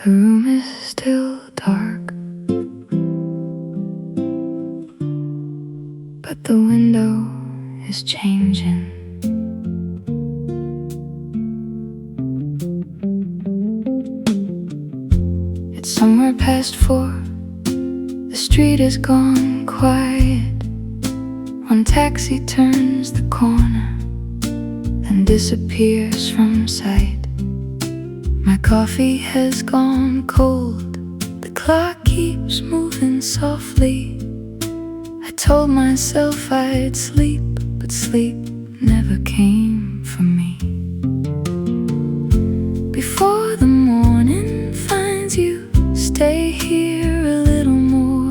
The room is still dark, but the window is changing. It's somewhere past 4. The street is gone quiet. One taxi turns the corner, then disappears from sight. My coffee has gone cold. The clock keeps moving softly. I told myself I'd sleep, but sleep never came for me. Before the morning finds you, stay here a little more.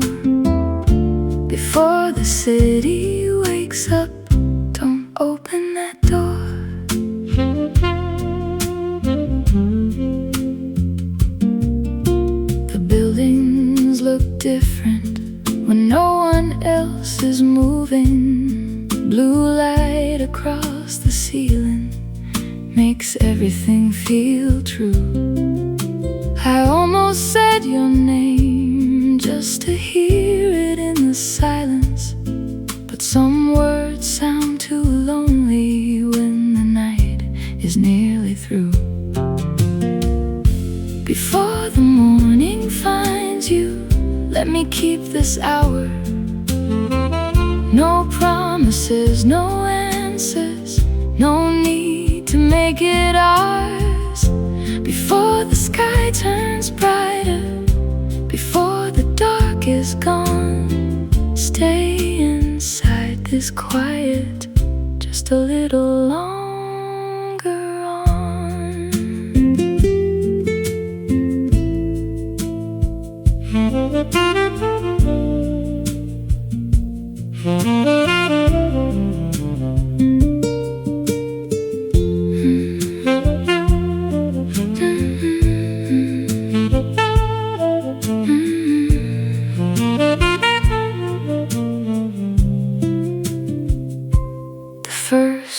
Before the city wakes up, don't open that door. The buildings look different when no one else is moving. Blue light across the ceiling makes everything feel true. I almost said your name just to hear it in the silence, but some words sound too lonely when the night is nearly through. Before the morning finds you, let me keep this hour. No promises, no answers, no need to make it ours. Before the sky turns brighter, before the dark is gone, stay inside this quiet just a little longer on.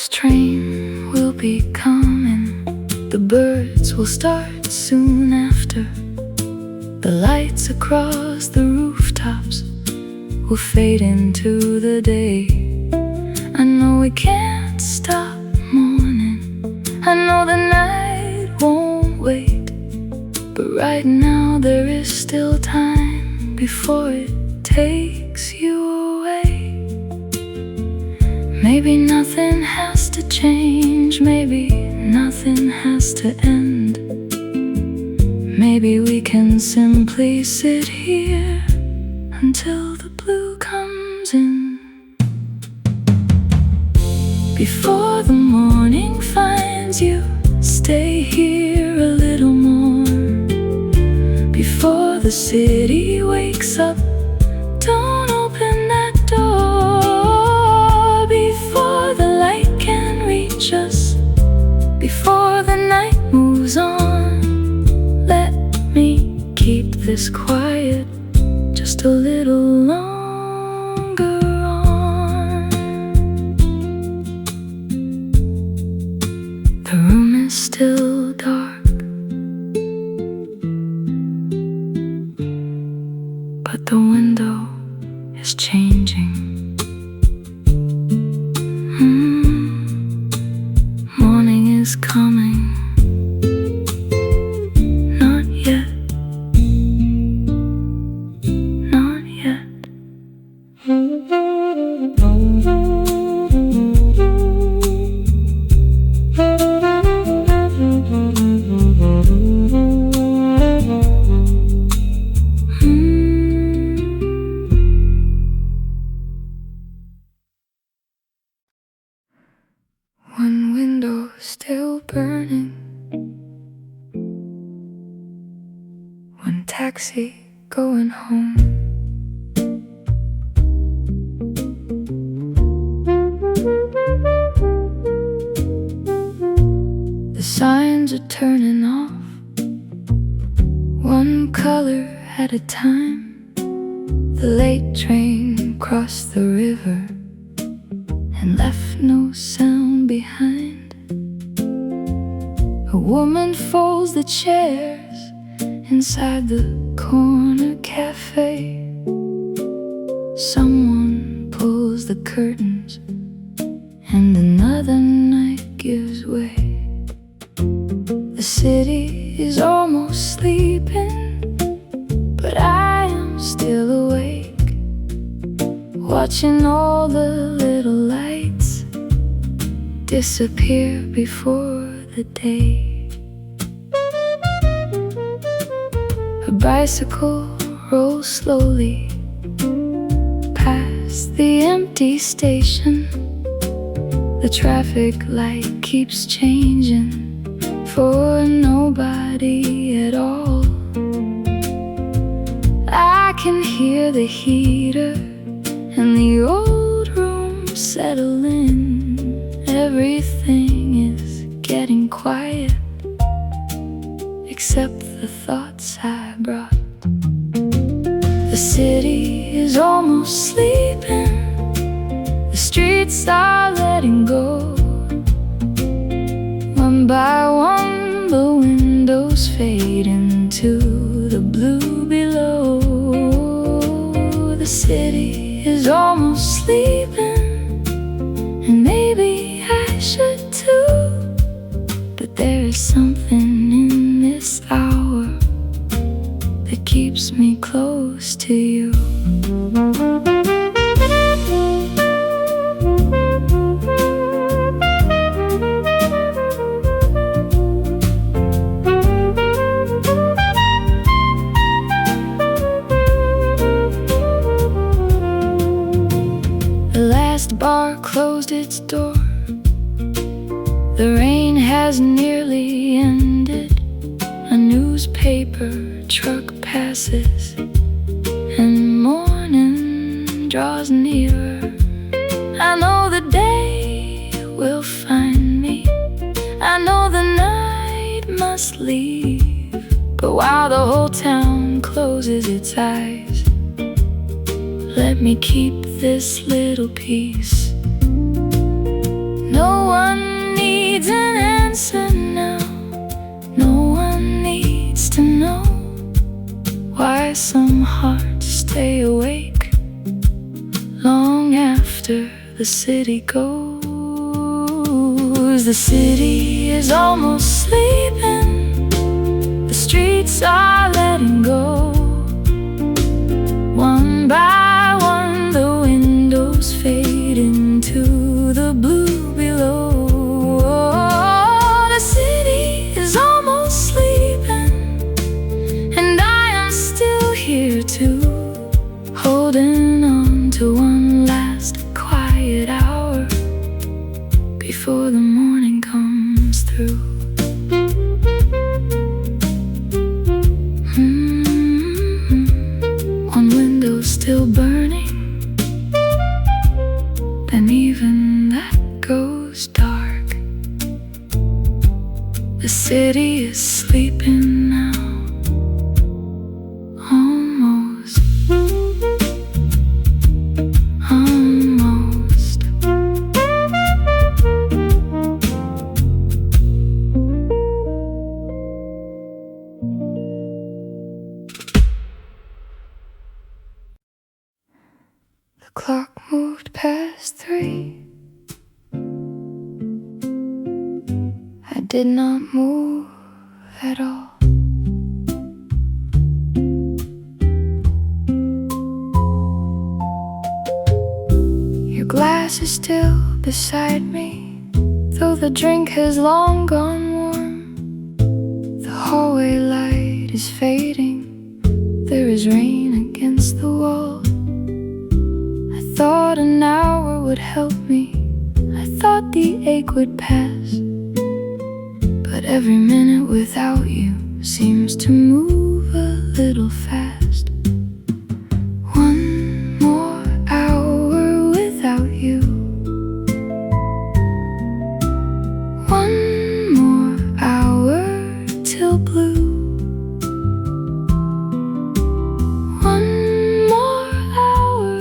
Train will be coming. The birds will start soon after. The lights across the rooftops will fade into the day. I know we can't stop mourning. I know the night won't wait, but right now there is still time before it takes you away. Maybe nothing has to change, maybe nothing has to end. Maybe we can simply sit here until the blue comes in. Before the morning finds you, stay here a little more. Before the city wakes up, don't open that door. Before the light can reach us, before the night moves on, let me keep this quiet just a little longer on. The room is still dark, but the window is changing. Morning is coming. Not yet. Not yet. One window still burning, one taxi going home. The signs are turning off, one color at a time. The late train crossed the river and left no sound behind. A woman folds the chairs inside the corner cafe. Someone pulls the curtains and another night gives way. The city is almost sleeping, but I am still awake, watching all the little lights disappear before the day. A bicycle rolls slowly past the empty station. The traffic light keeps changing for nobody at all. I can hear the heater and the old room settle in. Everything is getting quiet except the thoughts I brought. The city is almost sleeping. The streets are letting go. One by one the windows fade into the blue below. The city is almost sleeping, and maybe I should too. But there is something in this hour that keeps me close to you. The last bar closed its door. The rain has nearly ended. A newspaper truck passes, and morning draws nearer. I know the day will find me. I know the night must leave. But while the whole town closes its eyes, let me keep this little piece. No one needs an answer now. No one needs to know why some hearts stay awake long after the city goes. The city is almost sleeping. The streets are letting go. One by one the windows fade into the blue below. The city is almost sleeping, and I am still here too, holding on to one last quiet hour before the morning comes through. One window still burning, then even that goes dark. The city is sleeping now. Almost. The clock moved past 3. I did not move at all. Your glass is still beside me, though the drink has long gone warm. The hallway light is fading. There is rain against the wall. I thought an hour would help me. I thought the ache would pass. But every minute without you seems to move a little fast. One more hour without you. One more hour till blue. One more hour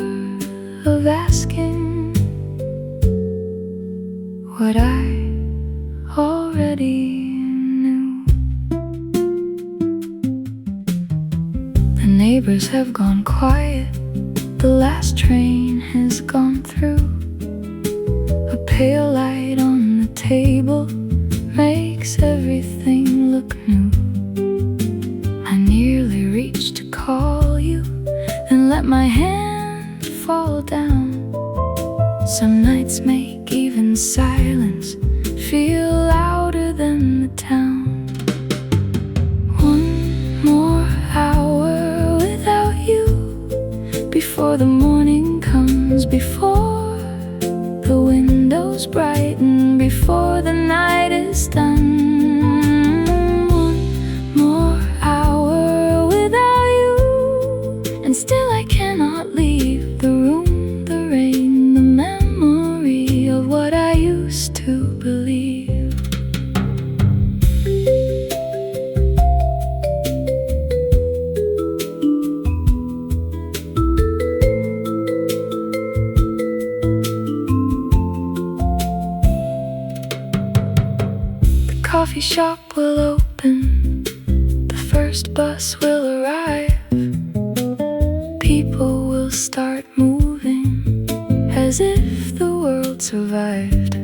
of asking what I already knew. neighbors have gone quiet. The last train has gone through. A pale light on the table makes everything look new. I nearly reached to call you, then let my hand fall down. Some nights make even silence feel louder than the town. One more hour without you, before the morning comes, before the windows brighten, before the night is done. One more hour without you, and still I cannot leave the room, the rain, the memory of what I used to believe. Coffee shop will open, the first bus will arrive. People will start moving as if the world survived.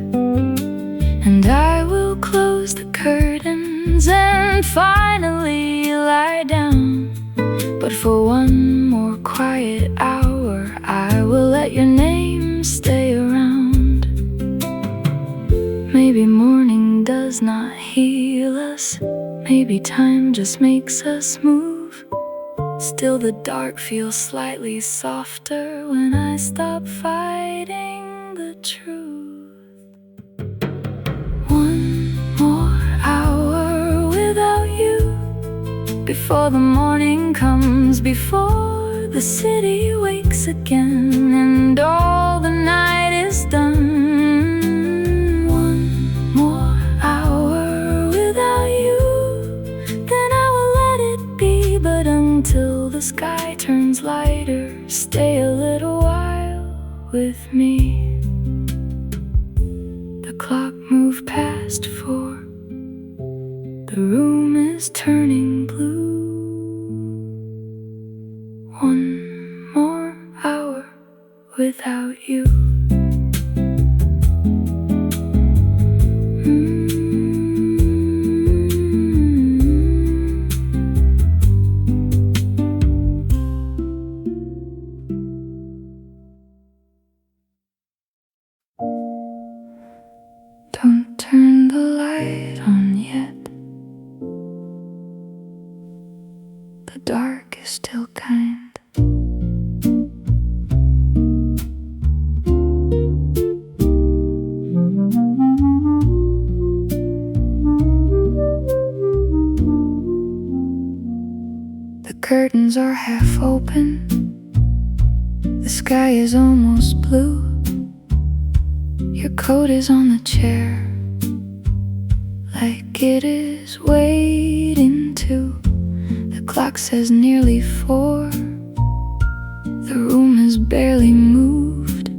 And I will close the curtains and finally lie down. But for one more quiet hour, I will let your name stay around. Maybe morning does not heal us, maybe time just makes us move. Still the dark feels slightly softer when I stop fighting the truth. One more hour without you, before the morning comes, before the city wakes again and all the night is done. But until the sky turns lighter, stay a little while with me. The clock moved past 4. The room is turning blue. One more hour without you. Don't turn the light on yet. The dark is still kind. The curtains are half open. The sky is almost blue. Your coat is on the chair, like it is waiting to. The clock says nearly 4. The room has barely moved.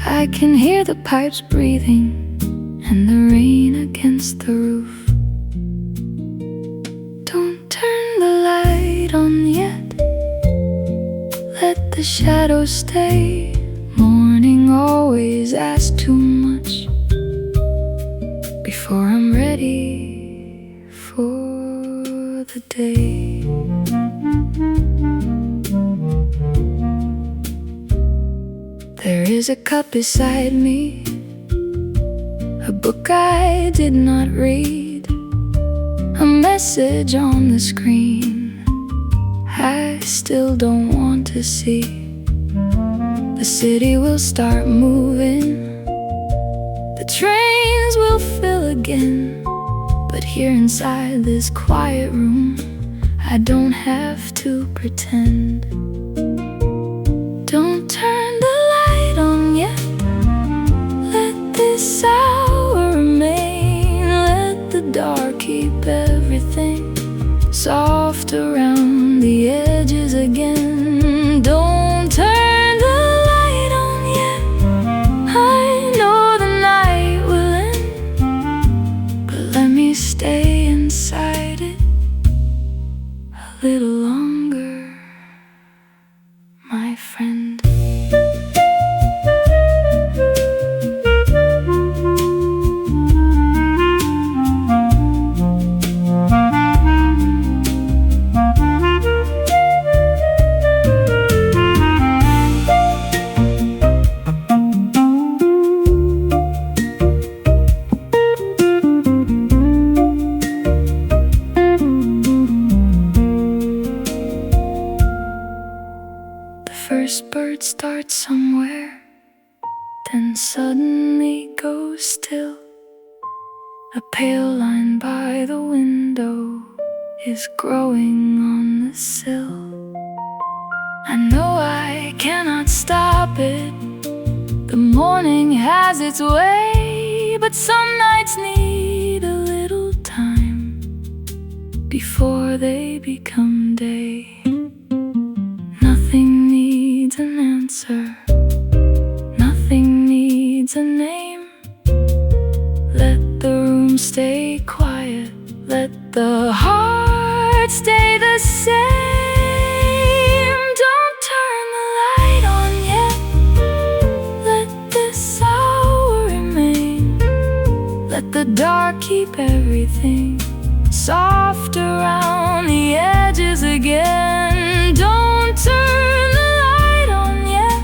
I can hear the pipes breathing and the rain against the roof. Don't turn the light on yet. Let the shadows stay. Morning always asks too much before I'm ready for the day. There is a cup beside me, a book I did not read, a message on the screen I still don't want to see. The city will start moving, the trains will fill again. But here inside this quiet room, I don't have to pretend. Don't turn the light on yet. Let this hour remain. Let the dark keep everything soft around the edges again. Don't turn the light on yet. I know the night will end, but let me stay inside it a little longer. heart starts somewhere, then suddenly goes still. A pale line by the window is growing on the sill. I know I cannot stop it. The morning has its way, but some nights need a little time before they become day. Nothing needs an answer, nothing needs a name. Let the room stay quiet, let the heart stay the same. Don't turn the light on yet, let this hour remain. Let the dark keep everything soft around the edges again. Don't turn the light on yet,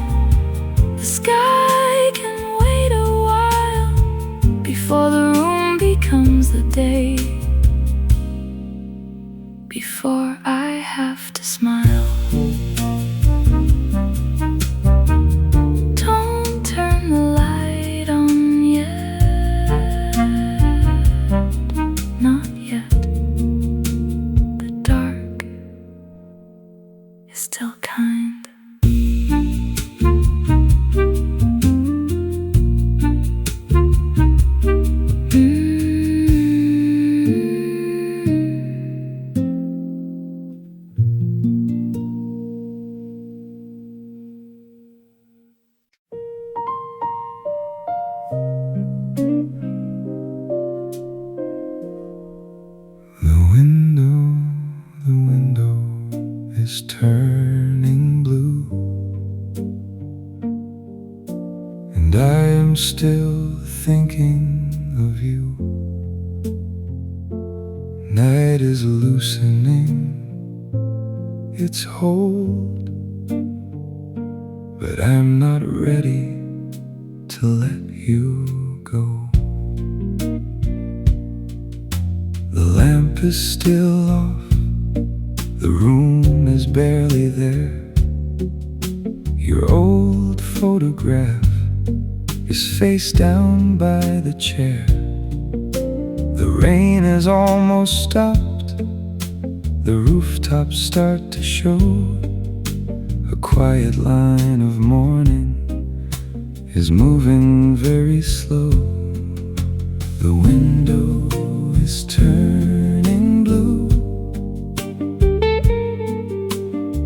the sky can wait a while before the room becomes the day, before I have to smile. Don't turn the light on yet, not yet. The dark is still kind. The window is turning blue, and I am still thinking of you. Night is loosening its hold, but I'm not ready to let you go. The lamp is still off, the room is barely there. Your old photograph is face down by the chair. The rain has almost stopped, the rooftops start to show. A quiet line of morning is moving very slow. The window is turning blue,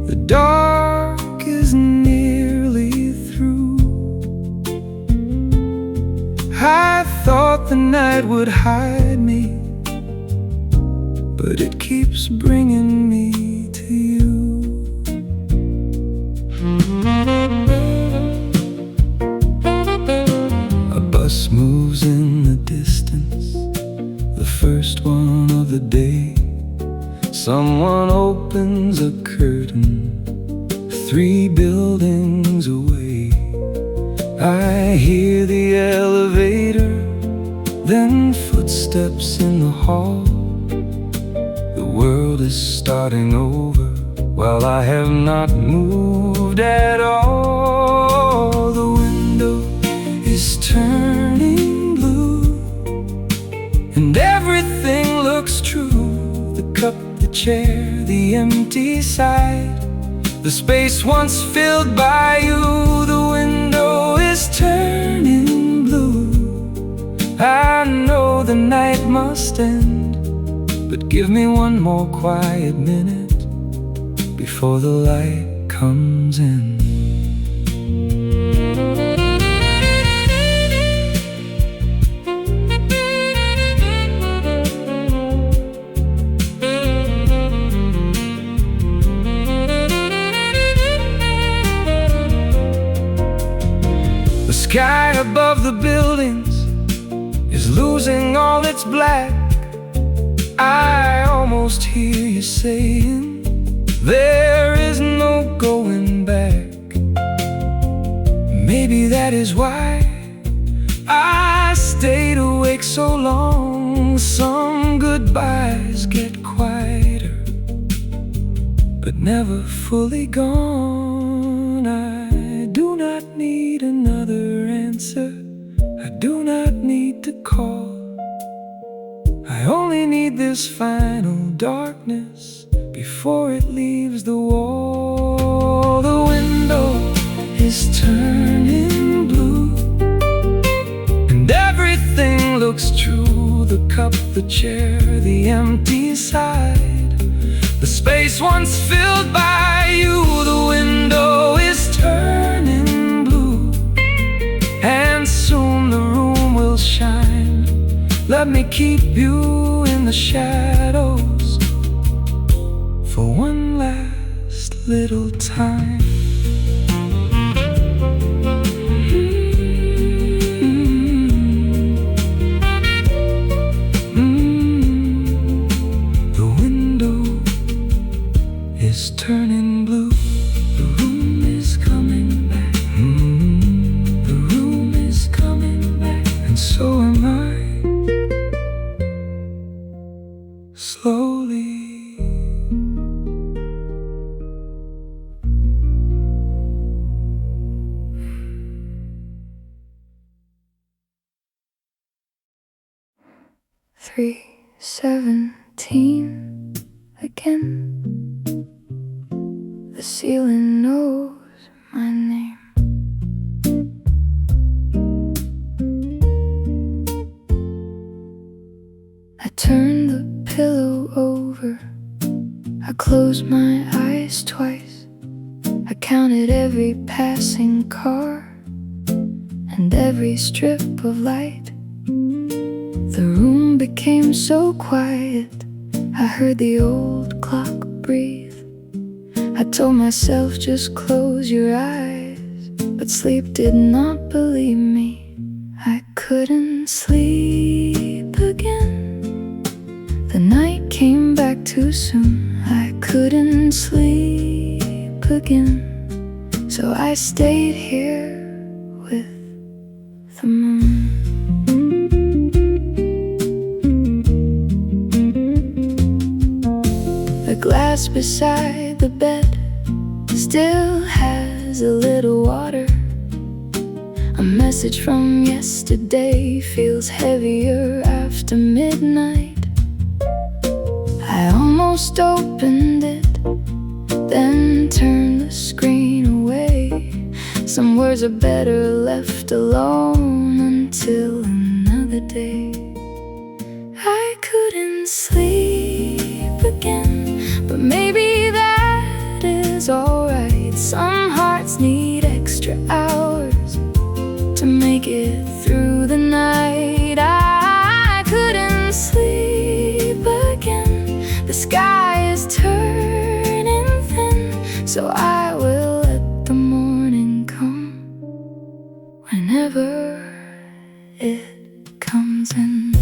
the dark is nearly through. I thought the night would hide me, but it keeps bringing me to you. A bus moves in the distance, the first one of the day. Someone opens a curtain 3 buildings away. I hear the elevator, then footsteps in the hall. The world is starting over while I have not moved at all. The window is turning blue, and everything looks true. The cup, the chair, the empty side, the space once filled by you. The window is turning blue. I know the night must end, but give me one more quiet minute before the light comes in. The sky above the buildings is losing all its black. I almost hear you saying there is no going back. Maybe that is why I stayed awake so long. Some goodbyes get quieter, but never fully gone. I need another answer. I do not need to call. I only need this final darkness before it leaves the wall. The window is turning blue, and everything looks true. The cup, the chair, the empty side, the space once filled by you. The window is turning blue, and soon the room will shine. Let me keep you in the shadows for one last little time. The window is turning blue. The room is coming back. The room is coming back, and so am I. Slowly. 3:17 again. The ceiling knows my name. I turn the pillow over. I close my eyes twice. I counted every passing car and every strip of light. The room became so quiet, I heard the old clock breathe. I told myself just close your eyes, but sleep did not believe me. I couldn't sleep again. The night came back too soon. I couldn't sleep again. So I stayed here with the moon. The glass beside the bed still has a little water. A message from yesterday feels heavier after midnight. I almost opened it, then turned the screen away. Some words are better left alone until another day. I couldn't sleep again, but maybe that is alright. Some hearts need extra hours to make it through the night. I couldn't sleep again. The sky is turning thin, so I will let the morning come whenever it comes in.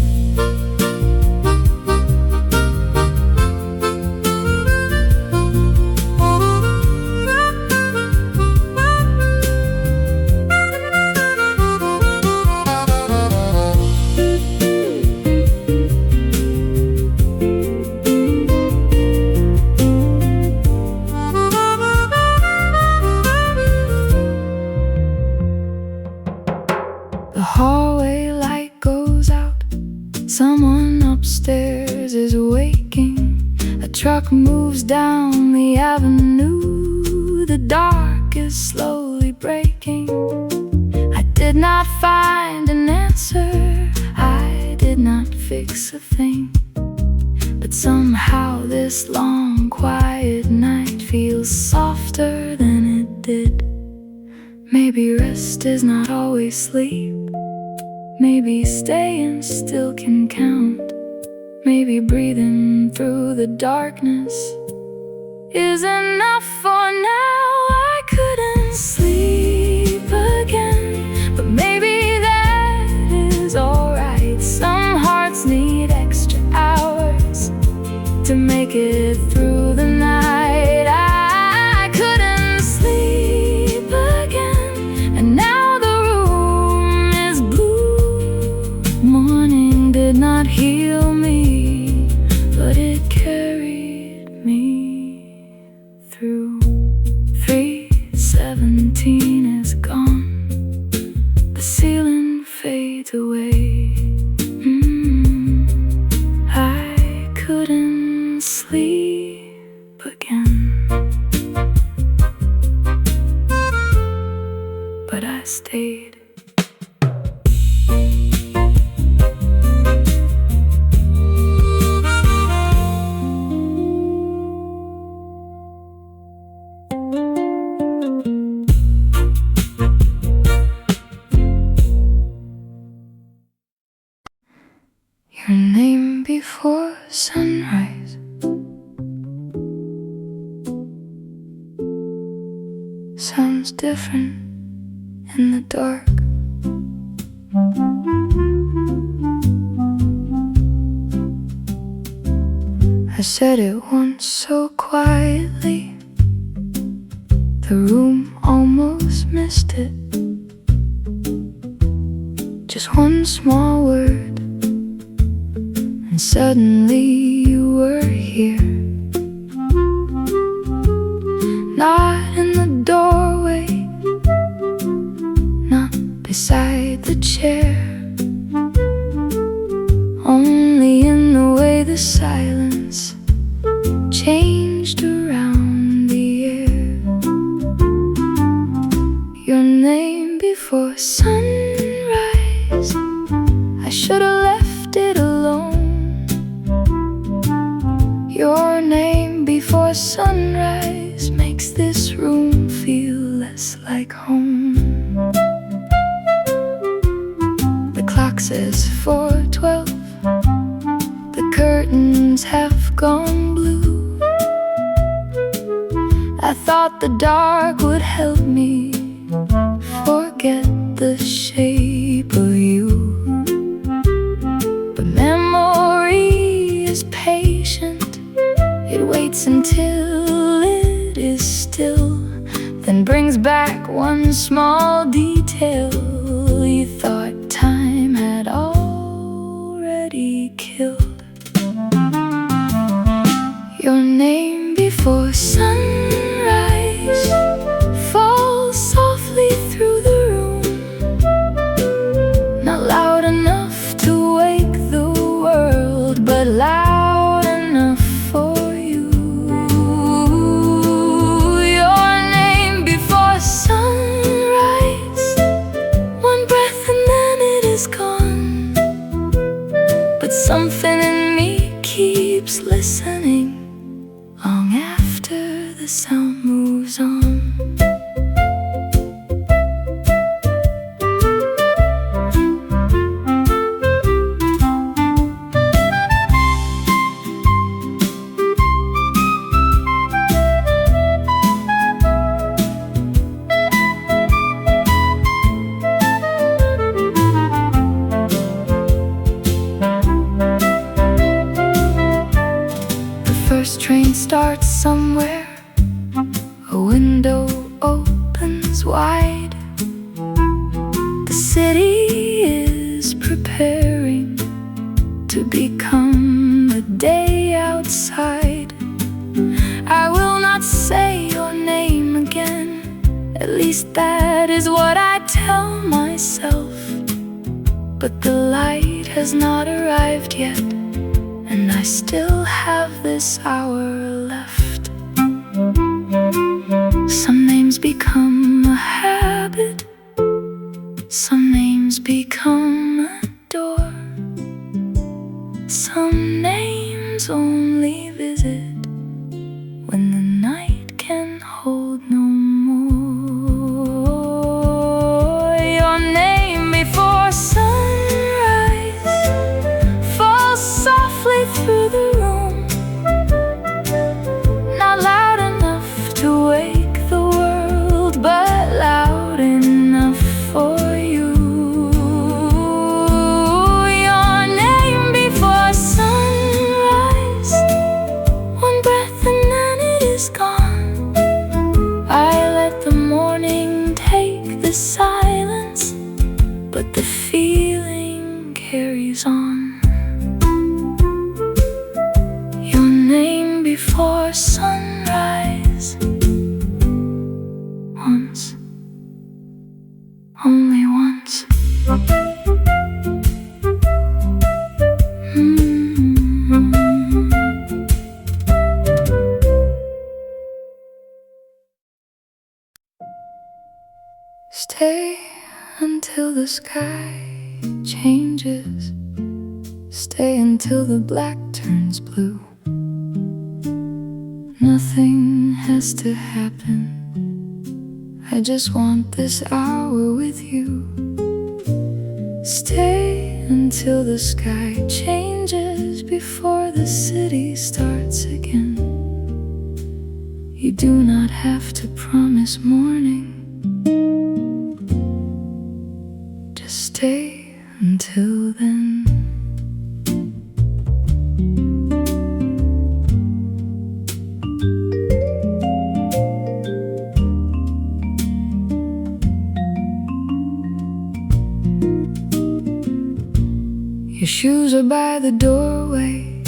The hallway light goes out. Someone upstairs is waking. A truck moves down the avenue. The dark is slowly breaking. I did not find an answer. I did not fix a thing. But somehow this long quiet night feels softer than it did. Maybe rest is not always sleep. Maybe staying still can count. Maybe breathing through the darkness is enough for now. I couldn't sleep again, but maybe that is alright. Some hearts need extra hours to make it through the night. I couldn't sleep again, and now the room is blue. Morning did not heal me, but it carried me through. 3:17 is gone. again. But I stayed. Your name before sunrise sounds different in the dark. I said it once so quietly, the room almost missed it. Just one small word, and suddenly you were here. Not in the doorway, not beside the chair, only in the way the silence changed around the air. Your name before sunrise, I should have left it alone. Your name before sunrise makes this room feel less like home. The clock says 4:12, the curtains have gone blue. I thought the dark would help me forget the shape of you, but memory is patient. It waits until it is still, then brings back one small detail you thought time had already killed. Your name before sunrise falls softly through the room, not loud enough to wake the world, but loud enough for you. Your name before sunrise, one breath and then it is gone, but something in me keeps listening long after the sound moves on. First train starts somewhere, a window opens wide. The city is preparing to become a day outside. I will not say your name again, at least that is what I tell myself. But the light has not arrived yet, and I still have this hour left. Some names become a habit, some names become a door, some names only visit when the night can hold no more. Your name before sunrise falls softly through the room, not loud enough to wake the world, but loud enough for you. Your name before sunrise, one breath and then it is gone. I let the morning take the silence, but the feeling carries on. Your name before sunrise, once, only once. Stay until the sky changes. Stay until the black turns blue. Nothing has to happen. I just want this hour with you. Stay until the sky changes before the city starts again. You do not have to promise morning. Just stay until then. Your shoes are by the doorway.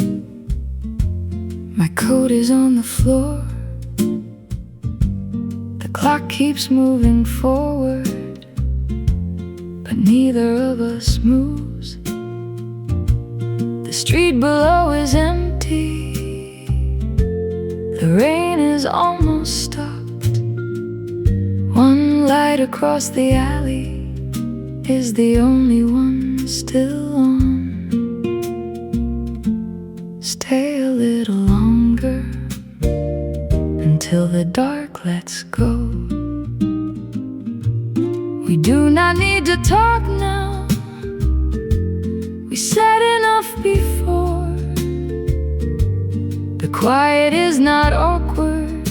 My coat is on the floor. The clock keeps moving forward, but neither of us moves. The street below is empty. The rain is almost stopped. One light across the alley is the only one still on. Stay a little longer until the dark lets go. We do not need to talk now. We said enough before. The quiet is not awkward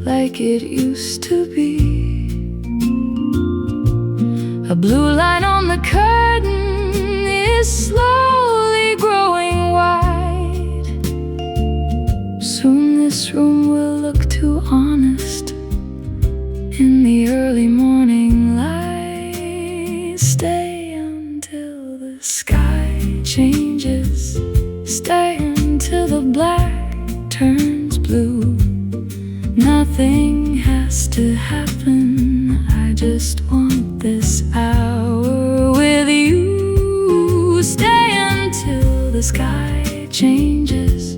like it used to be. A blue line on the curtain is slowly growing wide. Soon this room will look too honest in the early morning light. Stay until the sky changes. Stay until the black turns blue. Nothing has to happen. I just want this hour with you. Stay until the sky changes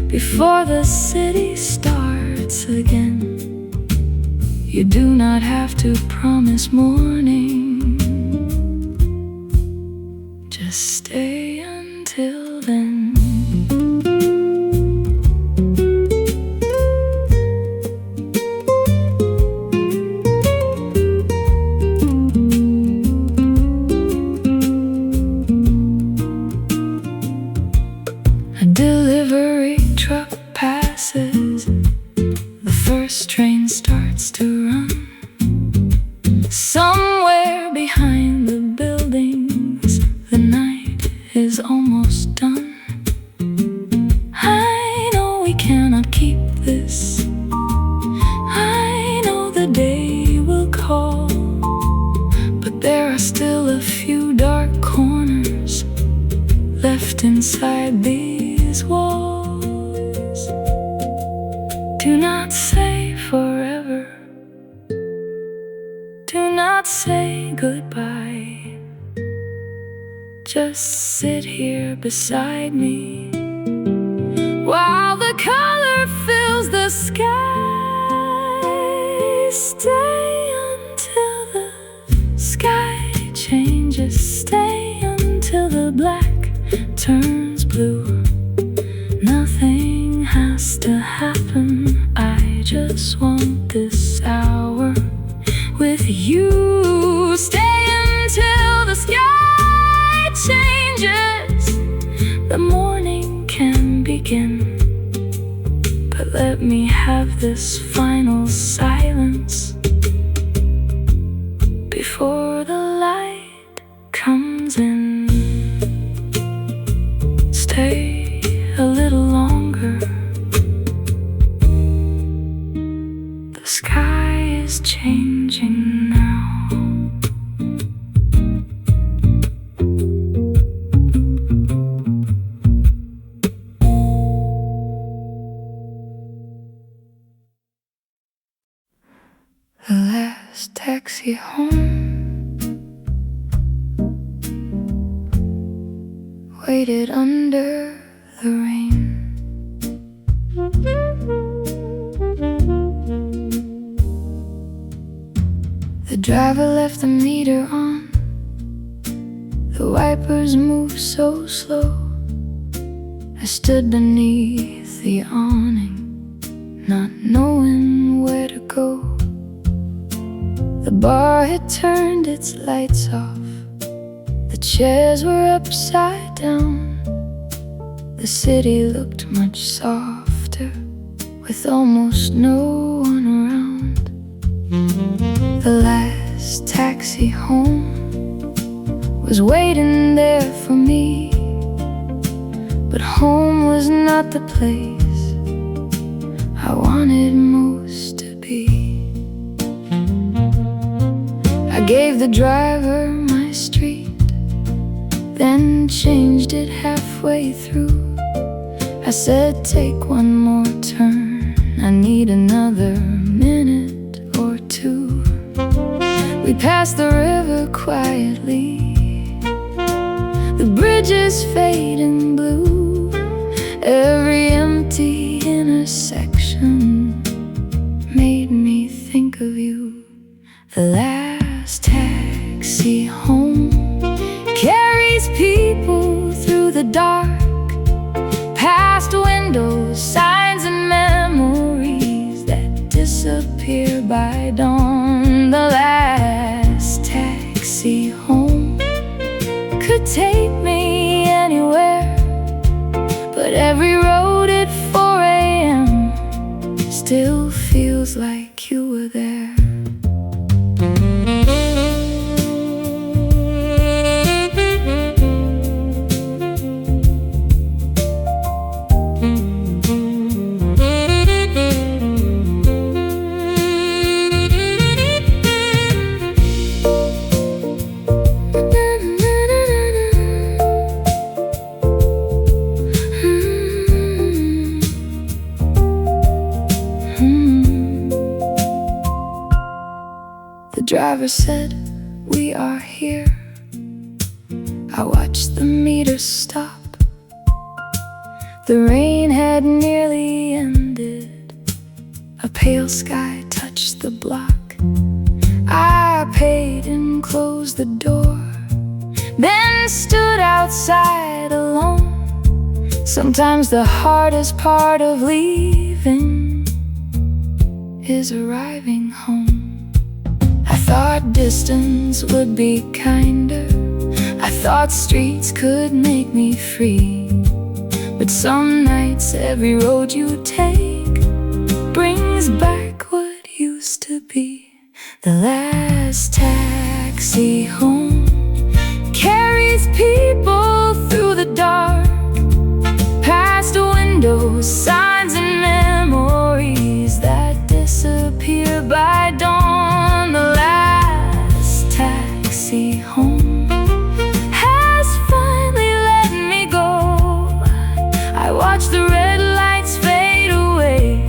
before the city starts again. You do not have to promise morning. Just stay until then. A delivery truck passes. The first train starts to run. Somewhere behind the buildings, the night is almost done. I know we cannot keep this. I know the day will call, but there are still a few dark corners left inside these walls. Do not say forever. Do not say goodbye. Just sit here beside me while the color fills the sky. Stay until the sky changes. Stay until the black turns blue. Nothing has to happen. I just want this hour with you. Stay until the sky changes. The morning can begin, but let me have this final silence before the light comes in. Stay a little longer. The sky is changing now. The last taxi home waited under the rain. driver left the meter on. The wipers moved so slow. I stood beneath the awning, not knowing where to go. The bar had turned its lights off. The chairs were upside down. The city looked much softer, with almost no one around. The last taxi home was waiting there for me, but home was not the place I wanted most to be. I gave the driver my street, then changed it halfway through. I said, take one more turn, I need another minute or two. We passed the river quietly, the bridges fading blue. Every empty intersection made me think of you. The last taxi home carries people through the dark, past windows, signs and memories that disappear by dawn. The last taxi home could take me anywhere, but every road at 4 a.m. still feels like you were there. The driver said, we are here. I watched the meter stop. The rain had nearly ended. A pale sky touched the block. I paid and closed the door, then stood outside alone. Sometimes the hardest part of leaving is arriving home. I thought distance would be kinder. I thought streets could make me free. But some nights every road you take brings back what used to be. The last taxi home carries people through the dark, past windows, signs and memories that disappear by dawn. The last taxi home has finally let me go. I watch the red lights fade away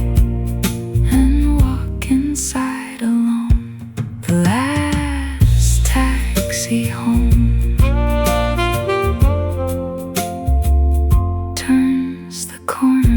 and walk inside alone. The last taxi home turns the corner.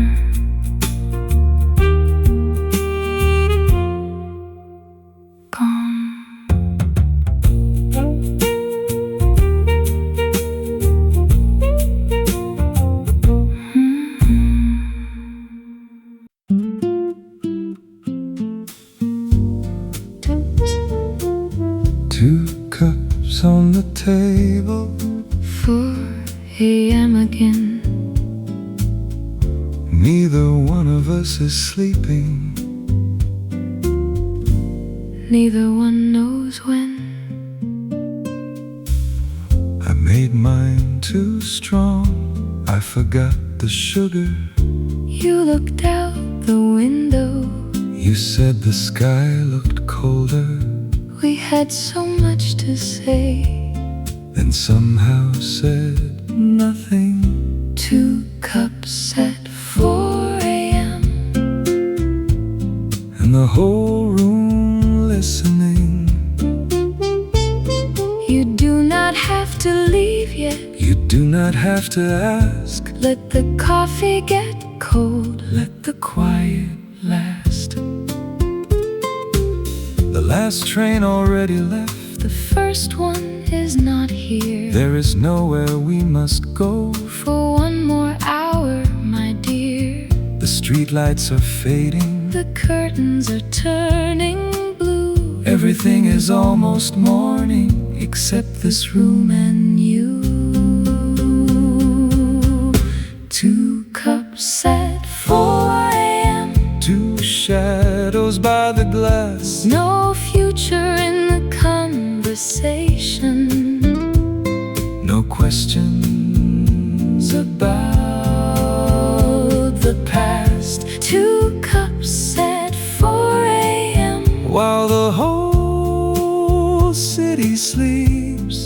Two cups on the table, 4 a.m. again. neither one of us is sleeping. Neither one knows when. I made mine too strong, I forgot the sugar. You looked out the window. You said the sky looked colder. We had so much to say, Then somehow said nothing. 2 cups at 4 a.m. And the whole room listening. You do not have to leave yet. You do not have to ask. Let the coffee get cold. Let the quiet last. The last train already left. The first one is not here. There is nowhere we must go. For one more hour, my dear. The streetlights are fading. The curtains are turning blue. Everything is almost morning except this room and you. 2 cups at 4 a.m. 2 shadows by the glass. No future in the conversation. No questions about the past. 2 cups at 4 a.m. While the whole city sleeps,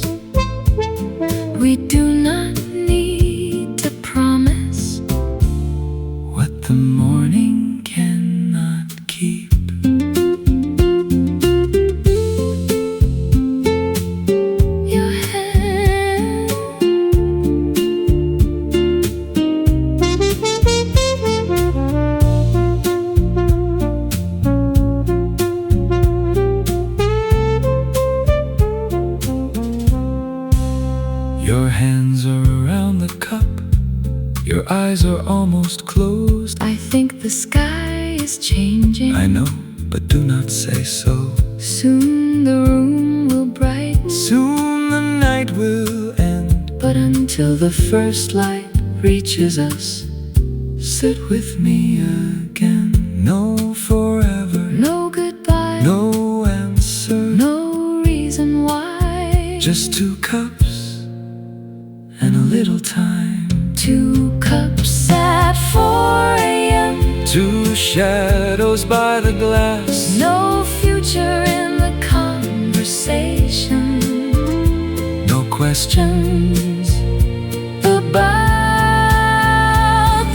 we do not need to promise what the morning cannot keep. Your hand. Your hands are around the cup. Your eyes are almost closed. I think the sky is changing. I know, but do not say so. Soon the room will brighten. Soon the night will end. But until the first light reaches us, Sit with me again. No forever. no goodbye, No answer. no reason why. Just 2 cups and a little time. 2 cups at 4 a.m. 2 shadows by the glass. No future in the conversation. No questions About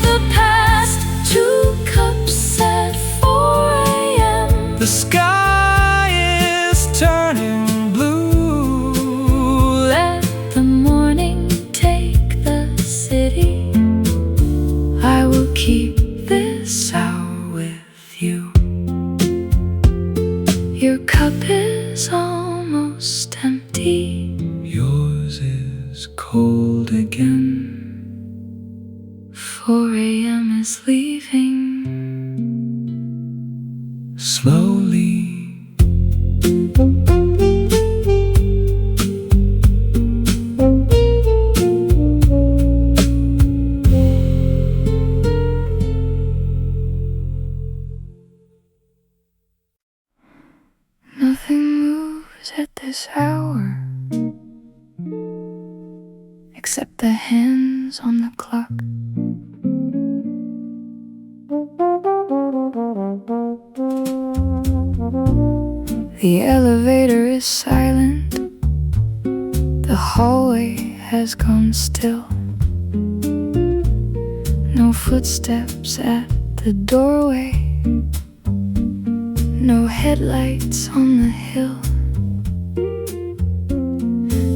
the past. 2 cups at 4 a.m. The sky is turning blue. Let the morning take the city. I will keep this hour with you. Your cup is almost empty. Yours is cold again. 4 a.m. is leaving. Slowly. Nothing moves at this hour except the hands on the clock. The elevator is silent. The hallway has gone still. No footsteps at the doorway. No headlights on the hill.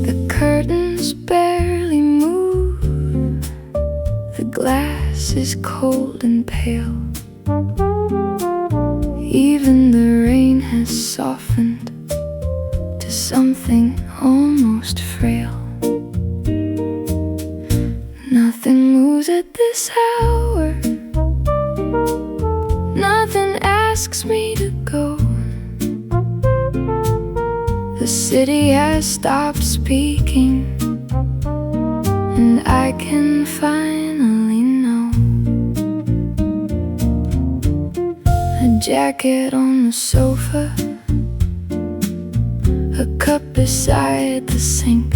The curtains barely move. The glass is cold and pale. Even the rain has softened to something almost frail. Nothing moves at this hour. Nothing asks me to go. The city has stopped speaking, and I can finally know. A jacket on the sofa, a cup beside the sink,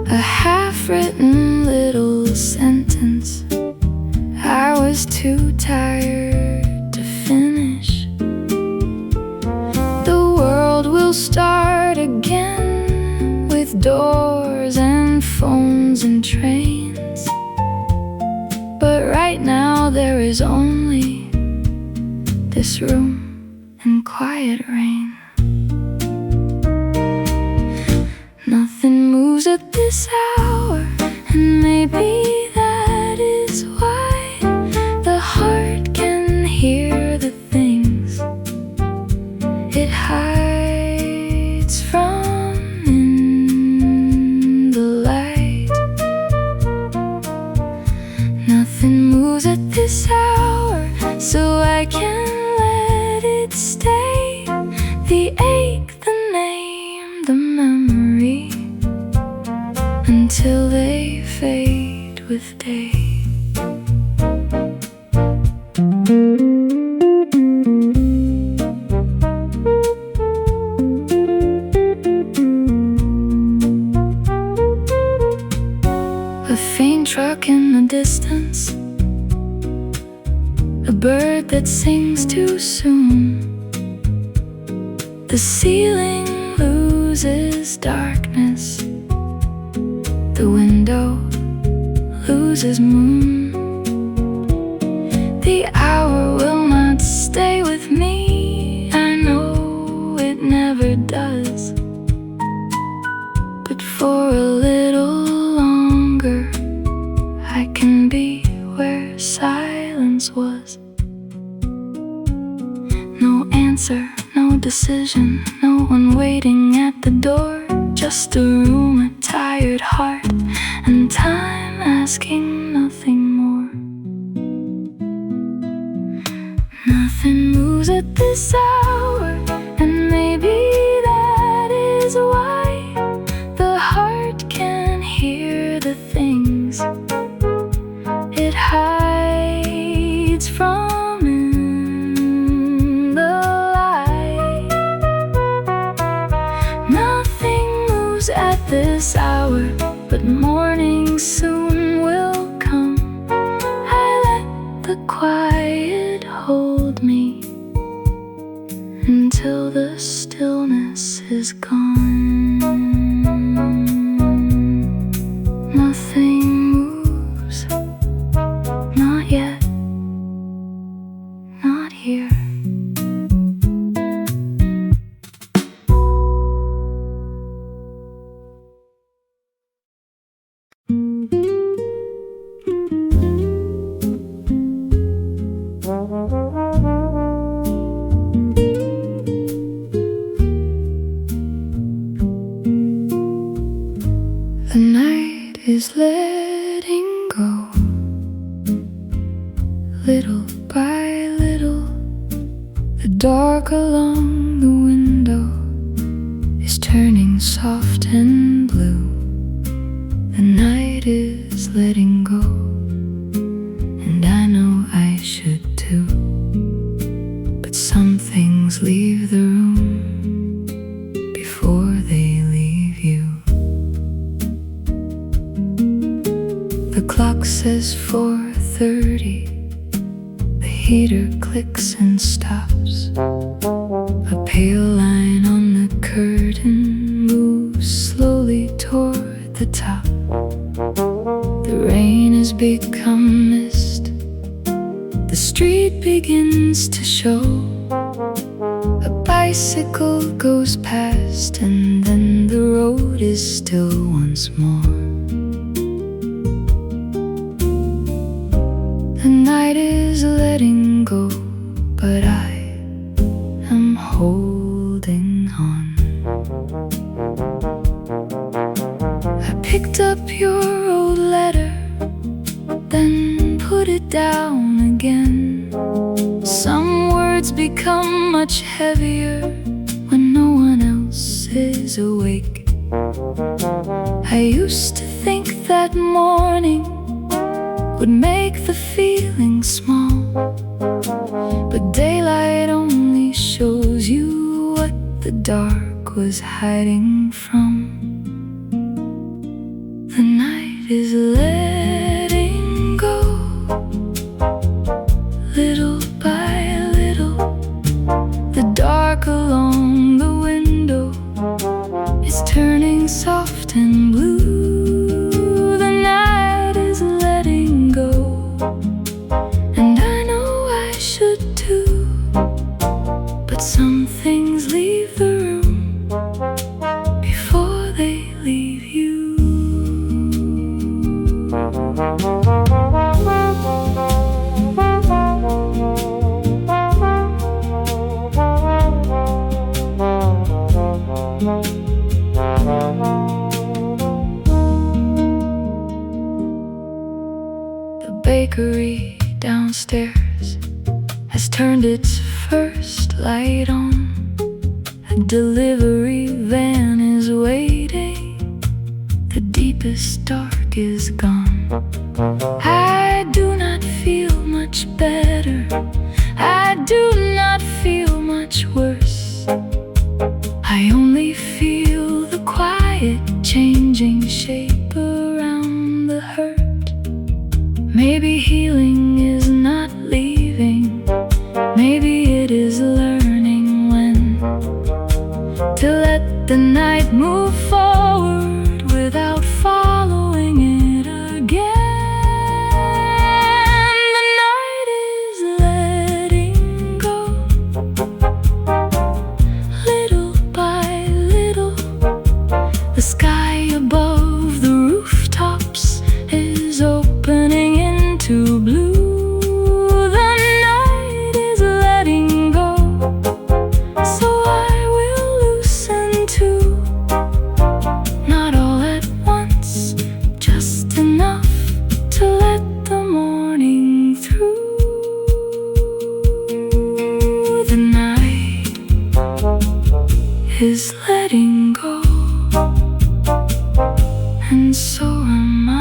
a half-written little sentence I was too tired to finish. The world will start again with doors and phones and trains. But right now there is only this room and quiet rain. Nothing moves at this hour, and maybe that is why the heart can hear the things so I can let it stay. The ache, the name, the memory, until they fade with day. A faint truck in the distance, a bird that sings too soon. The ceiling loses darkness, the window loses moon. The hour will not stay with me, I know it never does. But for a little longer, I can be where silence was. No answer, no decision, no one waiting at the door. Just a room, a tired heart, and time asking nothing more. Nothing moves at this hour, and maybe that is why the heart can hear the things it hides from in the light. Nothing moves at this hour, but morning soon will come. I let the quiet hold me until the stillness is gone. Nothing moves, not yet, not here. The night is letting go, little by little. The dark along the window is turning soft and blue. The night is letting go, and I know I should too. But some things leave the room before they leave you. The clock says 4:30. The heater clicks and stops. A pale line on the curtain moves slowly toward the top. The rain has become mist. The street begins to show. A bicycle goes past, and then the road is still once more. The night is letting go, but I am holding on. I picked up your old letter, then put it down again. Some words become much heavier when no one else is awake. I used to think that morning would make the feeling small, but daylight only shows you what the dark was hiding from. The night is letting go, little by little. The dark along the window is turning soft and blue. The night is letting go, and I know I should too. But some things leave the room before they leave you. has turned its first light on. A delivery van is waiting. The deepest dark is gone. I do not feel much better. I do not feel much worse. I only feel the quiet changing shape around the hurt. Maybe healing is not leaving. Maybe it is learning when to let the night move forward without following it again. The night is letting go. Little by little, the sky above the rooftops is opening into blue. The night is letting go, so I will loosen too. Not all at once, just enough to let the morning through. The night is letting go, and so am I.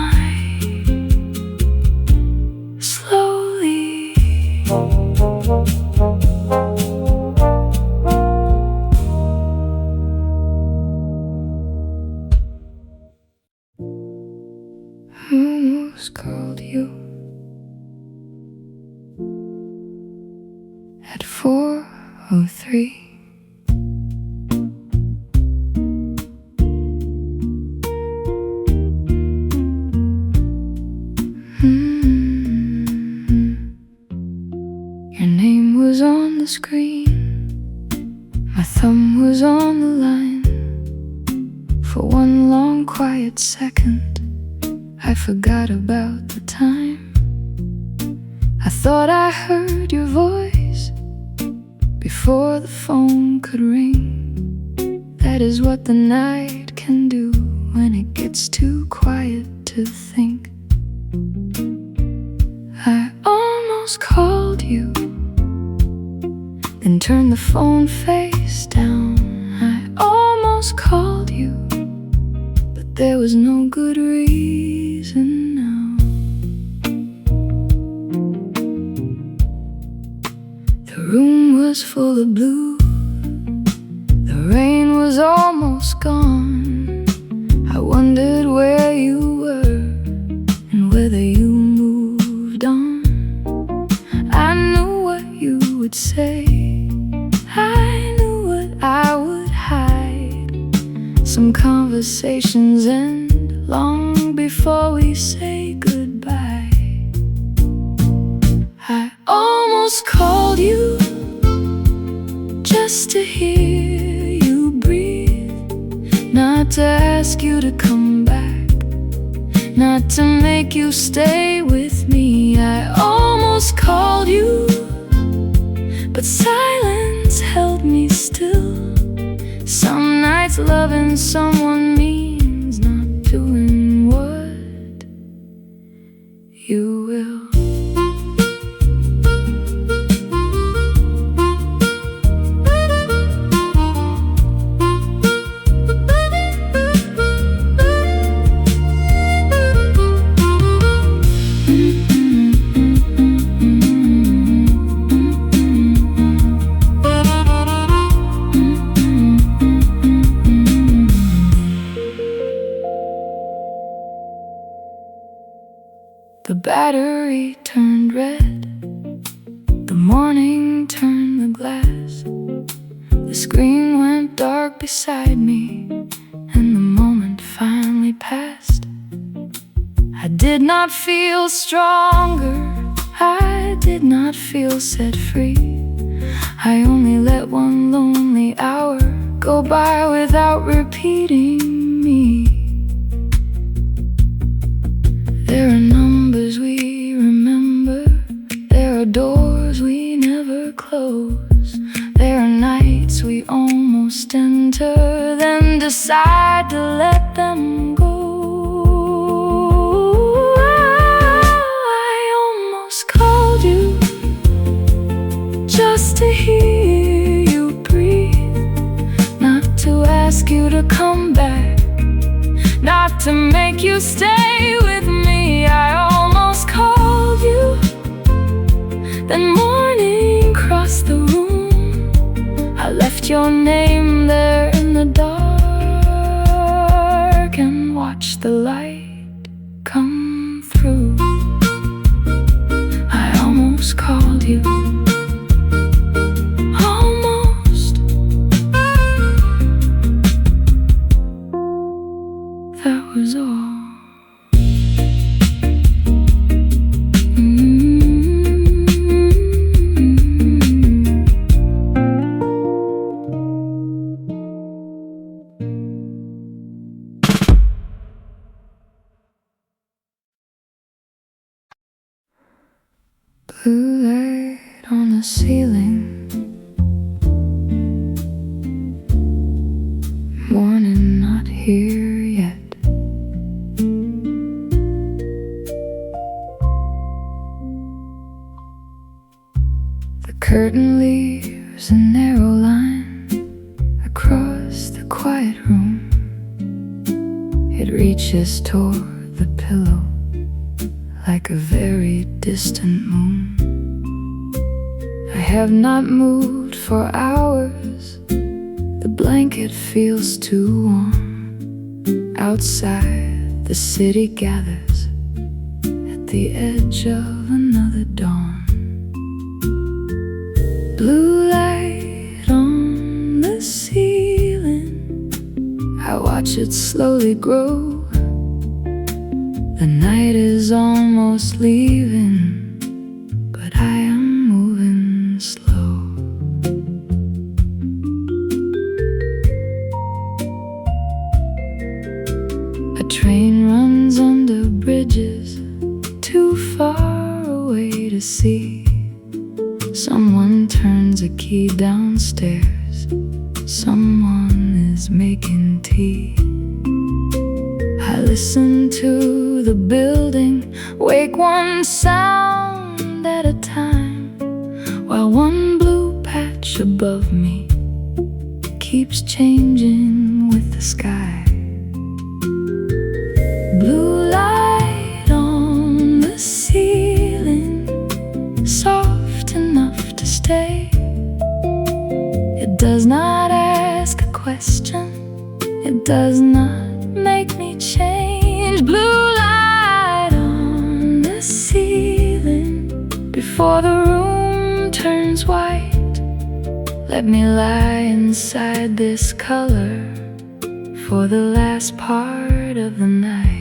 Slowly, I almost called you at 4:03. Your name was on the screen. My thumb was on the line. For one long quiet second, I forgot about the time. I thought I heard your voice before the phone could ring. That is what the night can do when it gets too quiet to think. I almost called you, then turned the phone face down. I almost called you, but there was no good reason now. The room was full of blue. The rain was almost gone. I wondered where you were and whether you moved on. I knew what you would say. I knew what I would hide. Some conversations end long before we say goodbye. I almost called you just to hear you breathe, not to ask you to come back, not to make you stay with me. I almost called you, but silence held me still. Some nights loving someone means not doing what you will. The battery turned red. The morning turned the glass. The screen went dark beside me, and the moment finally passed. I did not feel stronger. I did not feel set free. I only let one lonely hour go by without repeating me. There are numbers we remember. There are doors we never close. There are nights we almost enter, then decide to let them go. I almost called you to hear you breathe, not to ask you to come back, not to make you stay with me. I almost called you, then morning crossed the room. I left your name there in the dark and watched the light come through. I almost called you, almost. That was all. Blue light on the ceiling, morning not here yet. The curtain leaves a narrow line across the quiet room. It reaches toward the pillow like a very distant moon. I have not moved for hours. The blanket feels too warm. Outside, the city gathers at the edge of another dawn. Blue light on the ceiling, I watch it slowly grow. The night is almost leaving, but I am moving slow. A train runs under bridges too far away to see. Someone turns a key downstairs. Someone is making tea. I listen to the building wake one sound at a time, while one blue patch above me keeps changing with the sky. Blue light on the ceiling, soft enough to stay. It does not ask a question, it does not make me change. Blue light on the ceiling, before the room turns white. Let me lie inside this color for the last part of the night.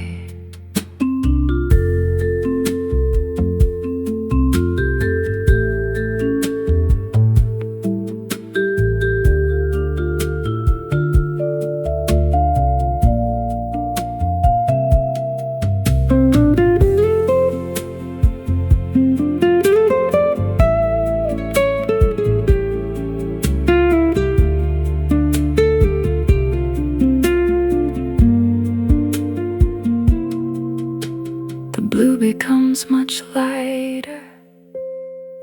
Becomes much lighter.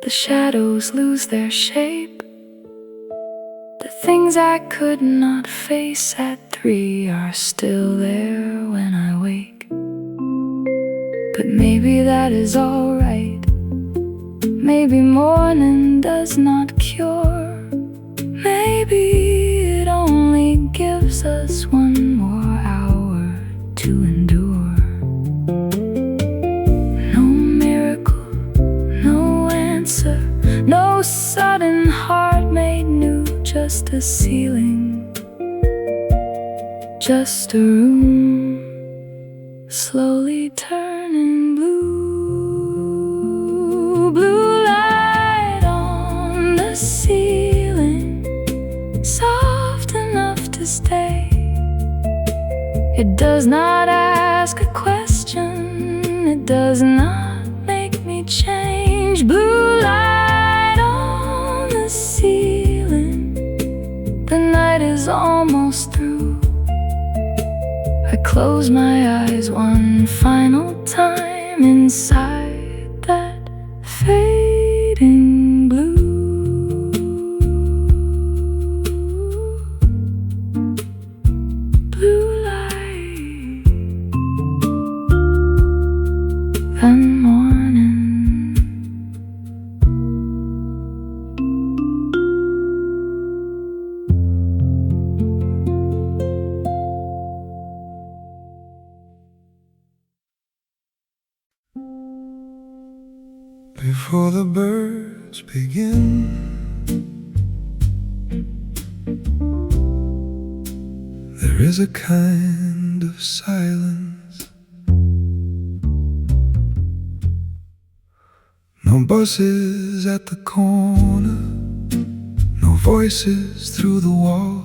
The shadows lose their shape. The things I could not face at 3 are still there when I wake. But maybe that is alright. Maybe morning does not cure. Maybe it only gives us one more hour to endure. No sudden heart made new, just a ceiling, just a room slowly turning blue. Blue light on the ceiling, soft enough to stay. It does not ask a question, it does not make me change. Blue light on the ceiling, the night is almost through. I close my eyes one final time inside that fading blue. before the birds begin. There is a kind of silence. No buses at the corner, no voices through the wall.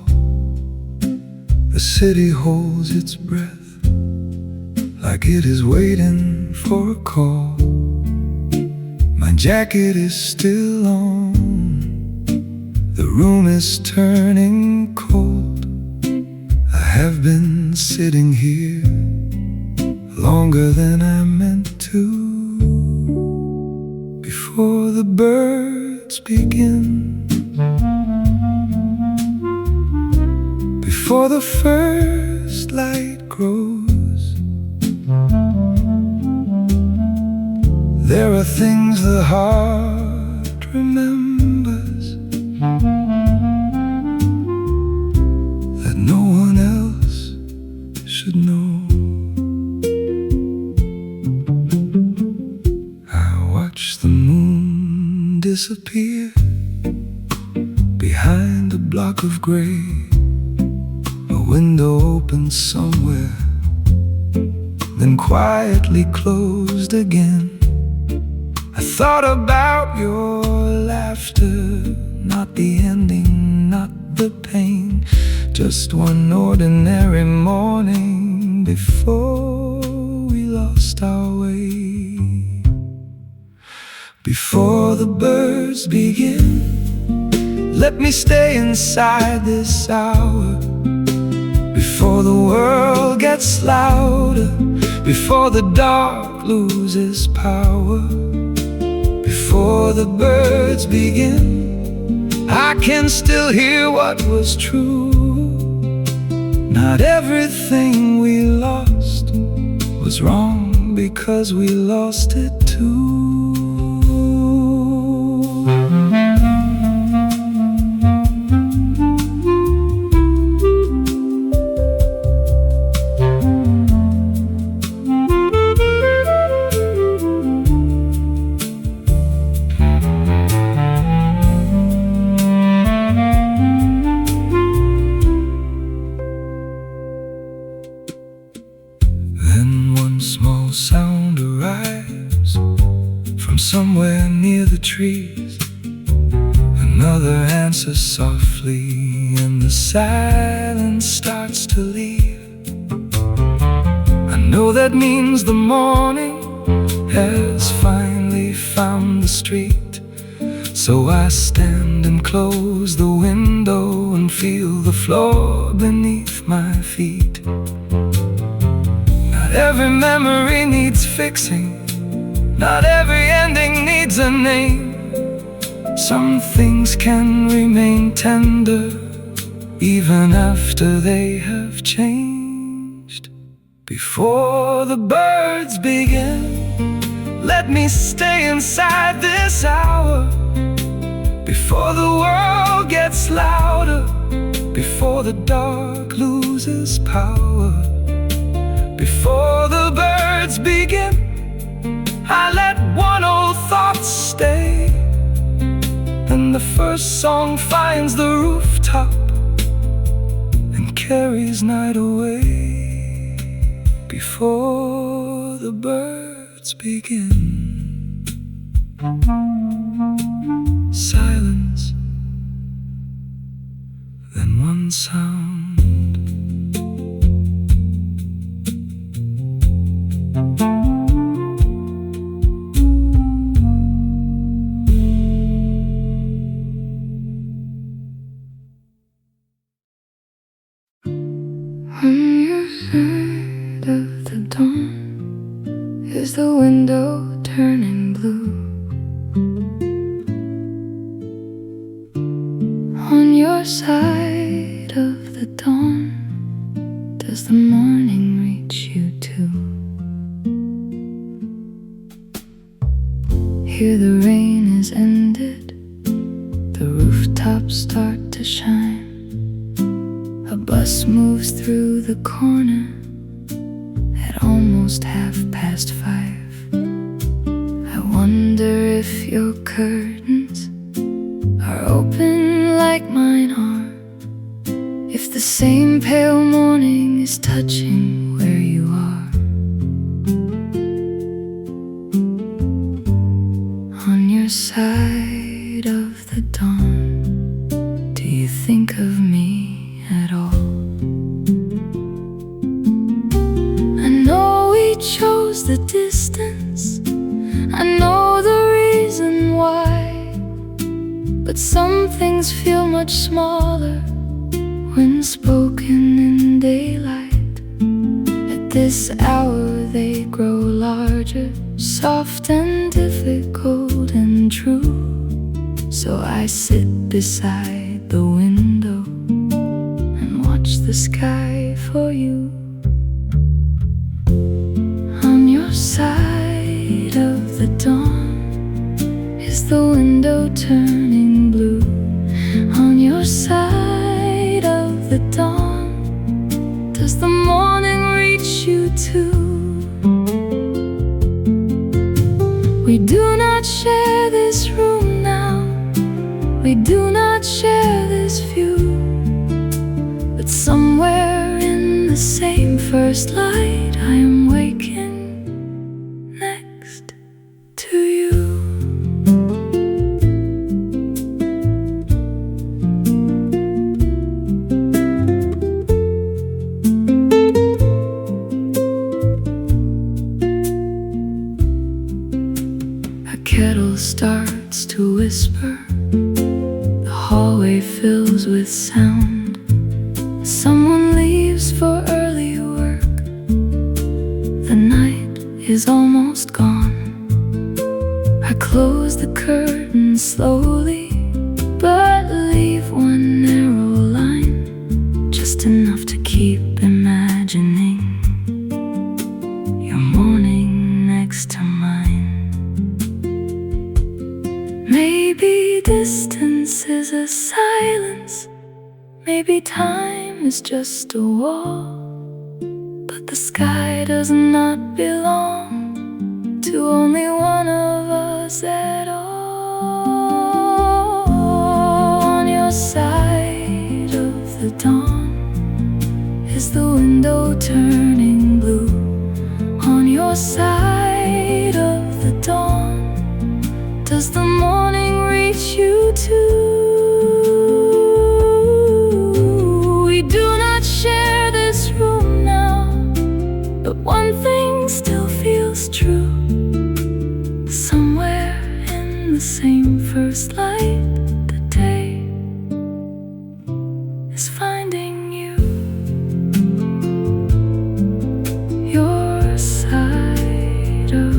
The city holds its breath, like it is waiting for a call. My jacket is still on, the room is turning cold. I have been sitting here longer than I meant to. Before the birds begin, before the first light grows, there are things the heart remembers that no one else should know. I watch the moon disappear behind a block of gray. A window opens somewhere, then quietly closed again. I thought about your laughter, not the ending, not the pain. Just one ordinary morning before we lost our way. Before the birds begin, let me stay inside this hour. Before the world gets louder, before the dark loses power. Before the birds begin, I can still hear what was true. Not everything we lost was wrong, because we lost it too. Somewhere near the trees, another answers softly, and the silence starts to leave. I know that means the morning has finally found the street. So I stand and close the window and feel the floor beneath my feet. Not every memory needs fixing, not every ending needs a name. Some things can remain tender even after they have changed. Before the birds begin, let me stay inside this hour. Before the world gets louder, before the dark loses power. Before the birds begin, I let one old thought stay. Then the first song finds the rooftop and carries night away. Before the birds begin, silence, then one sound. On your side of the dawn, is the window turning blue? On your side of the dawn, does the morning reach you too? Here the rain is ended, the rooftops start to shine. A bus moves through the corner at almost 5:30. I wonder if your curtains are open like mine are, if the same pale morning is touching where you are. On your side of the dawn, do you think of me at all? I know we chose the distance, I know the reason why, but some things feel much smaller when spoken in daylight. At this hour they grow larger, soft and difficult and true. So I sit beside the window and watch the sky for you. On your side of the dawn, is the window turning blue? On your side of the dawn, does the morning reach you too? We do not share this room now, we do not share this view, but somewhere in the same first light I am waking next to you. A kettle starts to whisper, the hallway fills with sound. Someone leaves for early work, the night is almost gone. I close the curtain slowly, but leave one narrow line, just enough to keep imagining your morning next to mine. Maybe distance is a silence, maybe time is just a wall, but the sky does not belong to only one of us at all. On your side of the dawn, is the window turning blue? On your side of the dawn, does the morning reach you too? We do not share this room now, but one thing still feels true. Somewhere in the same first light, the day is finding you. Your side of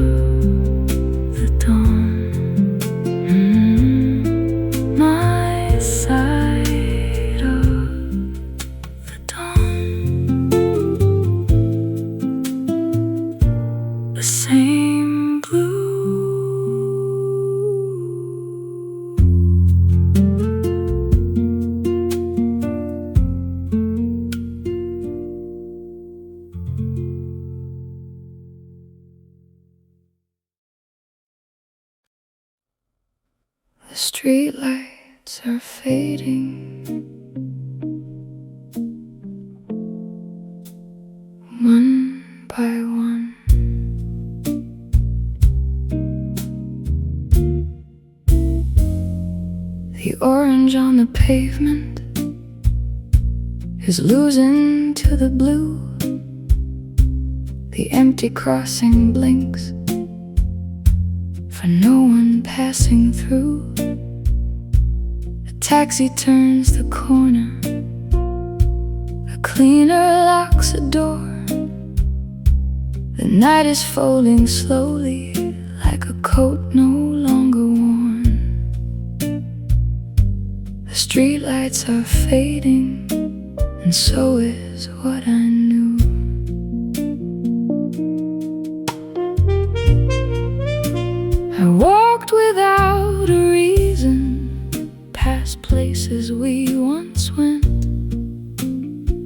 the dawn, my side of the dawn. The same blue. The streetlights are fading, one by one. The orange on the pavement is losing to the blue. The empty crossing blinks for no one passing through. A taxi turns the corner, a cleaner locks a door. The night is folding slowly like a coat no longer worn. The streetlights are fading, and so is what I knew. I walked without a reason, past places we once went.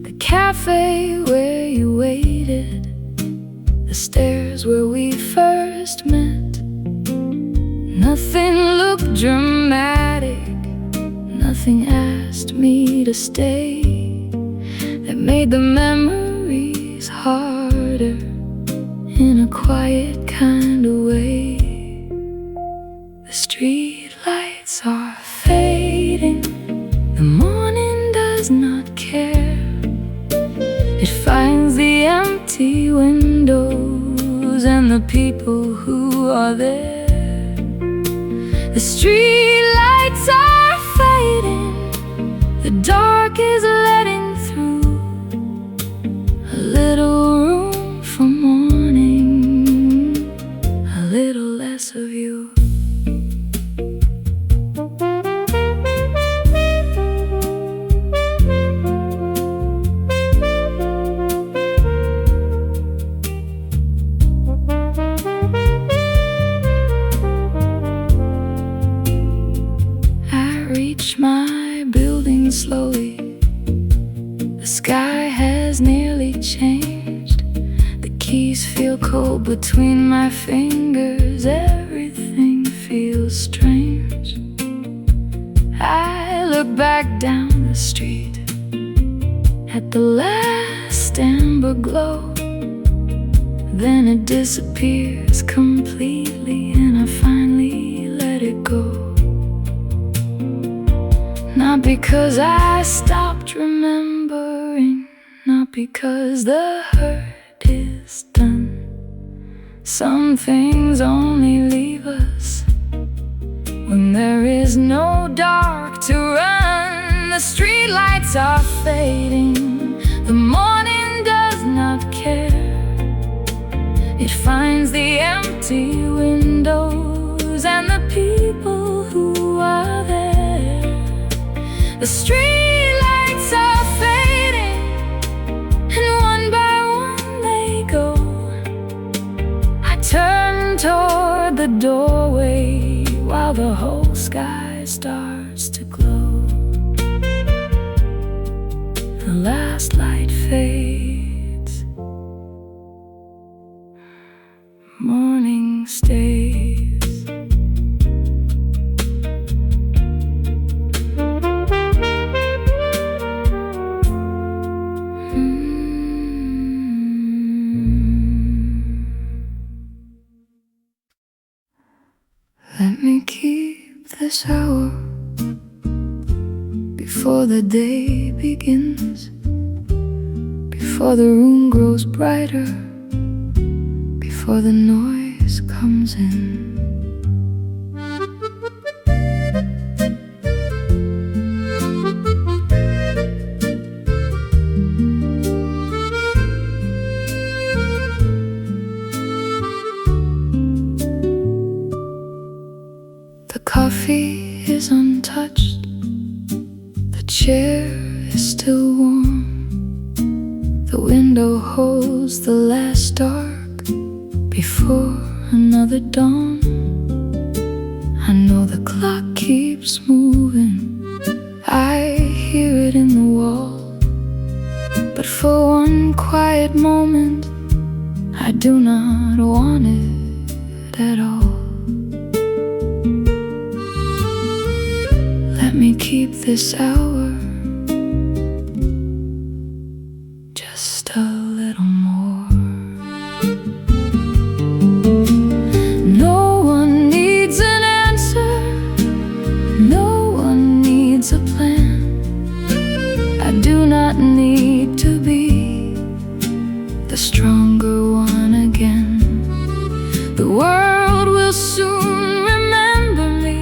The cafe where you waited, the stairs where we first met. nothing asked me to stay, that made the memories harder in a quiet kind of way. The street lights are fading, the morning does not care. It finds the empty windows and the people who are there. The street lights are fading, the dark is letting through a little room for morning, a little less of you. My building slowly, the sky has nearly changed. The keys feel cold between my fingers, everything feels strange. I look back down the street at the last amber glow, then it disappears completely and I finally let it go. Not because I stopped remembering, not because the hurt is done. Some things only leave us when there is no dark to run. The street lights are fading, the morning does not care. It finds the empty windows and the people who are there. The street lights are fading, and one by one they go. I turn toward the doorway while the whole sky starts to glow. The last light fades, morning stays. Let me keep this hour before the day begins, before the room grows brighter, before the noise comes in. The coffee is untouched, the chair is still warm, the window holds the last dark before another dawn. I know the clock keeps moving, I hear it in the wall, but for one quiet moment I do not want it at all. Let me keep this hour just a little more. No one needs an answer, no one needs a plan. I do not need to be the stronger one again. The world will soon remember me,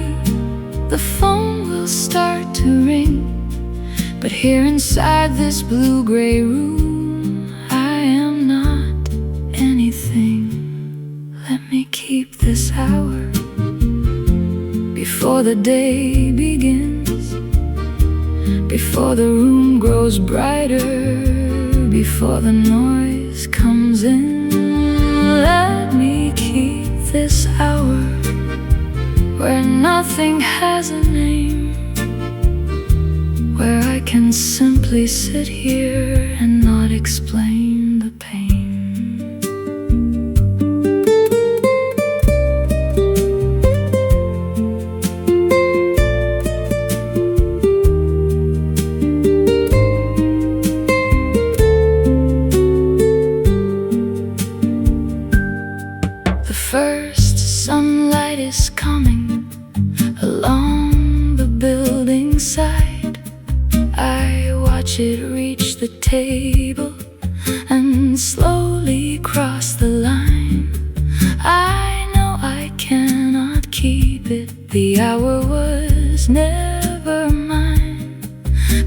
the phone will start to ring, but here inside this blue-gray room I am not anything. Let me keep this hour before the day begins, before the room grows brighter, before the noise comes in. Let me keep this hour where nothing has a name, where I can simply sit here and not explain the pain. side. I watch it reach the table and slowly cross the line. I know I cannot keep it. The hour was never mine,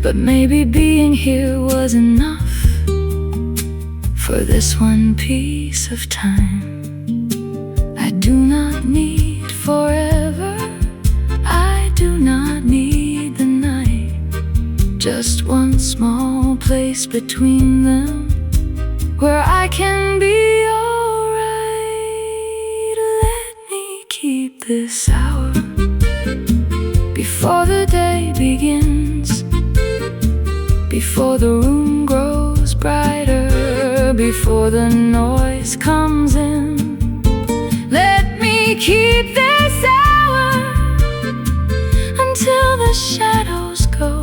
but maybe being here was enough for this one piece of time. I do not need forever, I do not need the night, just one small place between them where I can be alright. Let me keep this hour before the day begins, before the room grows brighter, before the noise comes in. Let me keep this hour until the shadows go.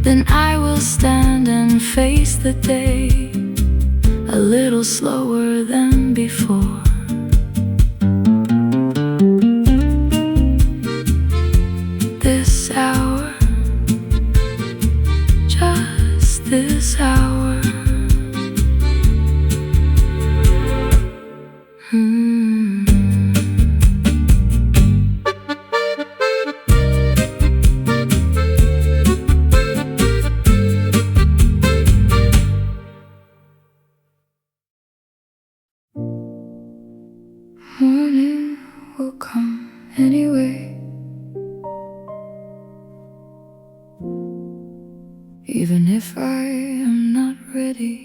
Then I will stand and face the day a little slower than before. This hour, just this hour. Morning will come anyway, even if I am not ready.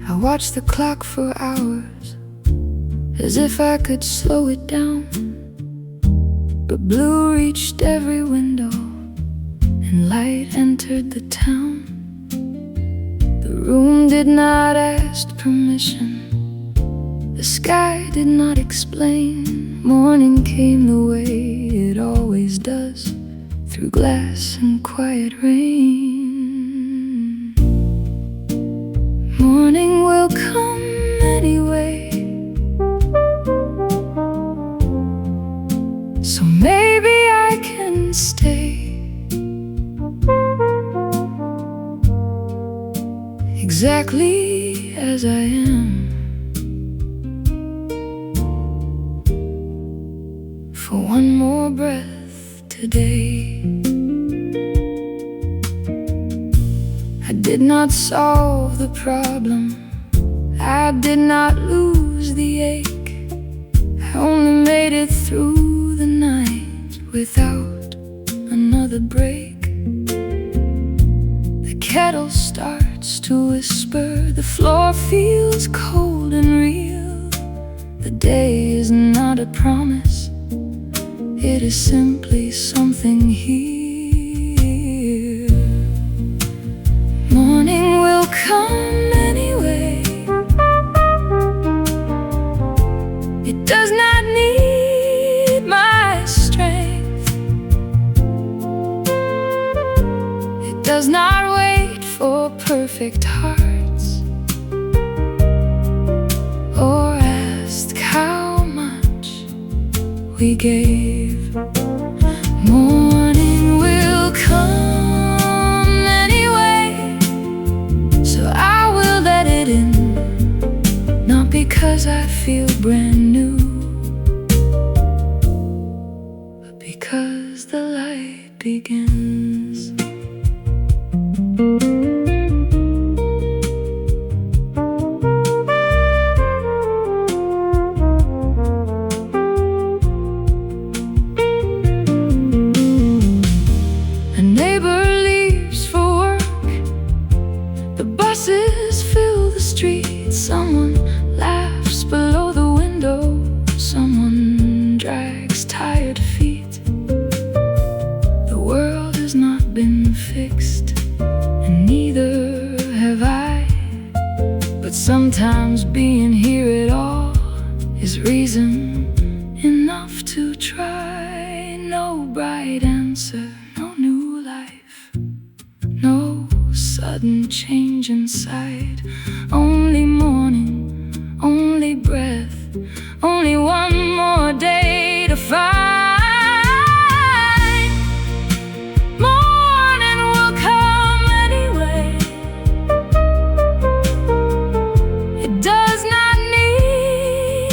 I watch the clock for hours, as if I could slow it down, but blue reached every window and light entered the town. The room did not ask permission, the sky did not explain. Morning came the way it always does, through glass and quiet rain. Morning will come anyway, so maybe I can stay exactly as I am, for one more breath today. I did not solve the problem, I did not lose the ache, I only made it through the night without another break. The kettle starts to whisper, the floor feels cold and real. The day is not a promise, it is simply something here. Morning will come anyway, it does not need my strength, it does not wait for perfect hearts, or ask how much we gave. Morning will come anyway, so I will let it in, not because I feel brand new, but because the light begins. Someone laughs below the window, someone drags tired feet. The world has not been fixed, and neither have I. But sometimes being here at all is reason enough to try. No bright answer, no new life, no sudden change inside. Only morning,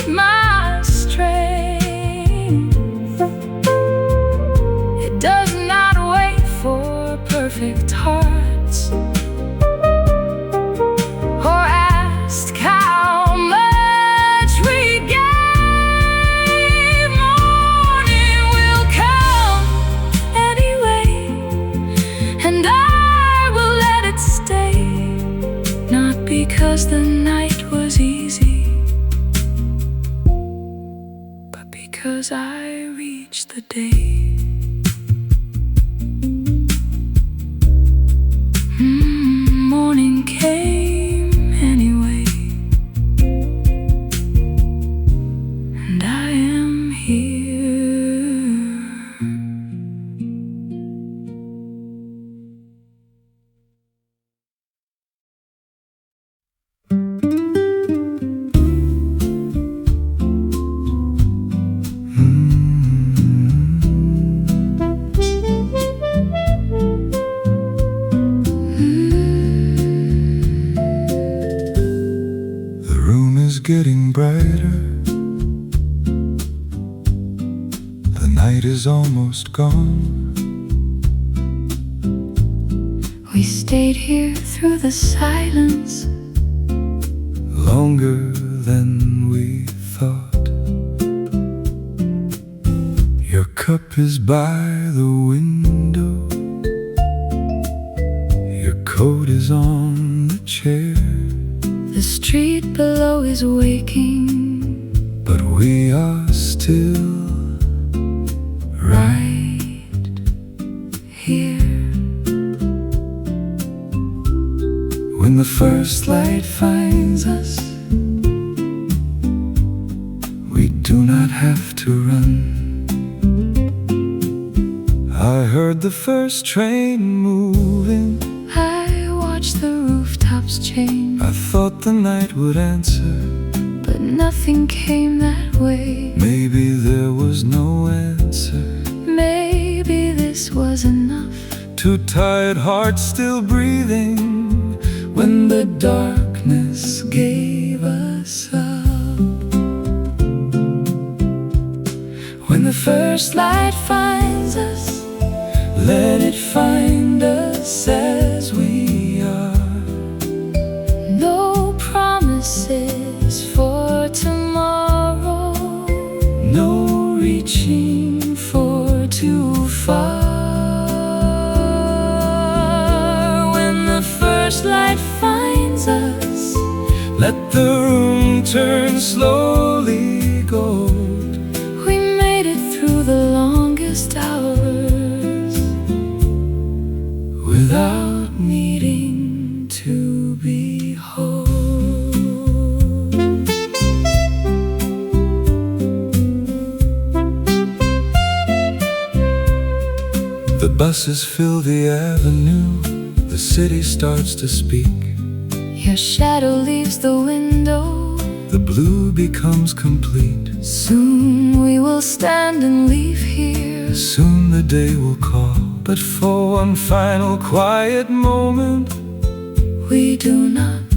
my strength. It does not wait for perfect hearts or ask how much we gave. Morning will come anyway, and I will let it stay. Not because the night was easy, but because I reached the day. Morning came anyway, and I am here. Getting brighter, the night is almost gone. We stayed here through the silence longer than we thought. Your cup is by the window, your coat is on the chair. The street below is waking, but we are still right here. When the first light finds us, we do not have to run. I heard the first train moving, I watched the rooftops change. I thought the night would answer, but nothing came that way. maybe there was no answer. Maybe this was enough. Two tired hearts still breathing when the darkness gave us up. When the first light finds us, let it find us as we are. no promises for tomorrow, No reaching for too far. When the first light finds us, let the room turn slowly gold. we made it through the longest hours Without needing to behold. the buses fill the avenue, the city starts to speak. Your shadow leaves the window, The blue becomes complete. soon we will stand and leave here. Soon the day will call, but for one final quiet moment, We do not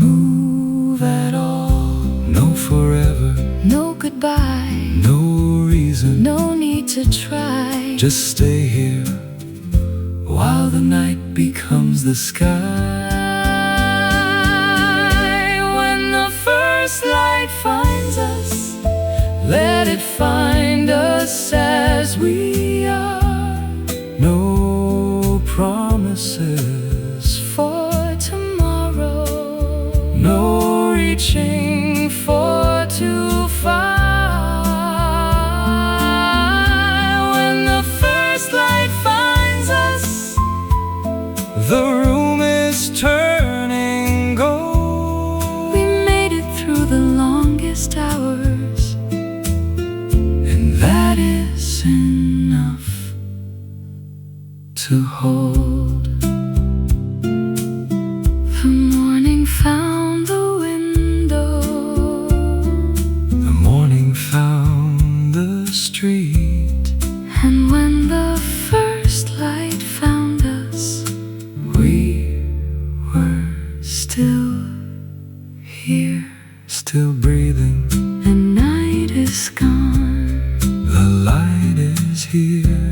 move at all. no forever, No goodbye, no reason. no need to try. Just stay here while the night becomes the sky. When the first light finds us, let it find us as we are. No promises, For tomorrow, no reaching for too far. When the first light finds us, the room is turning gold. we made it through the longest hours, And that is enough to hold. The morning found the window, The morning found the street. and when the first light found us, We were still here. still breathing the night is gone. The light is here.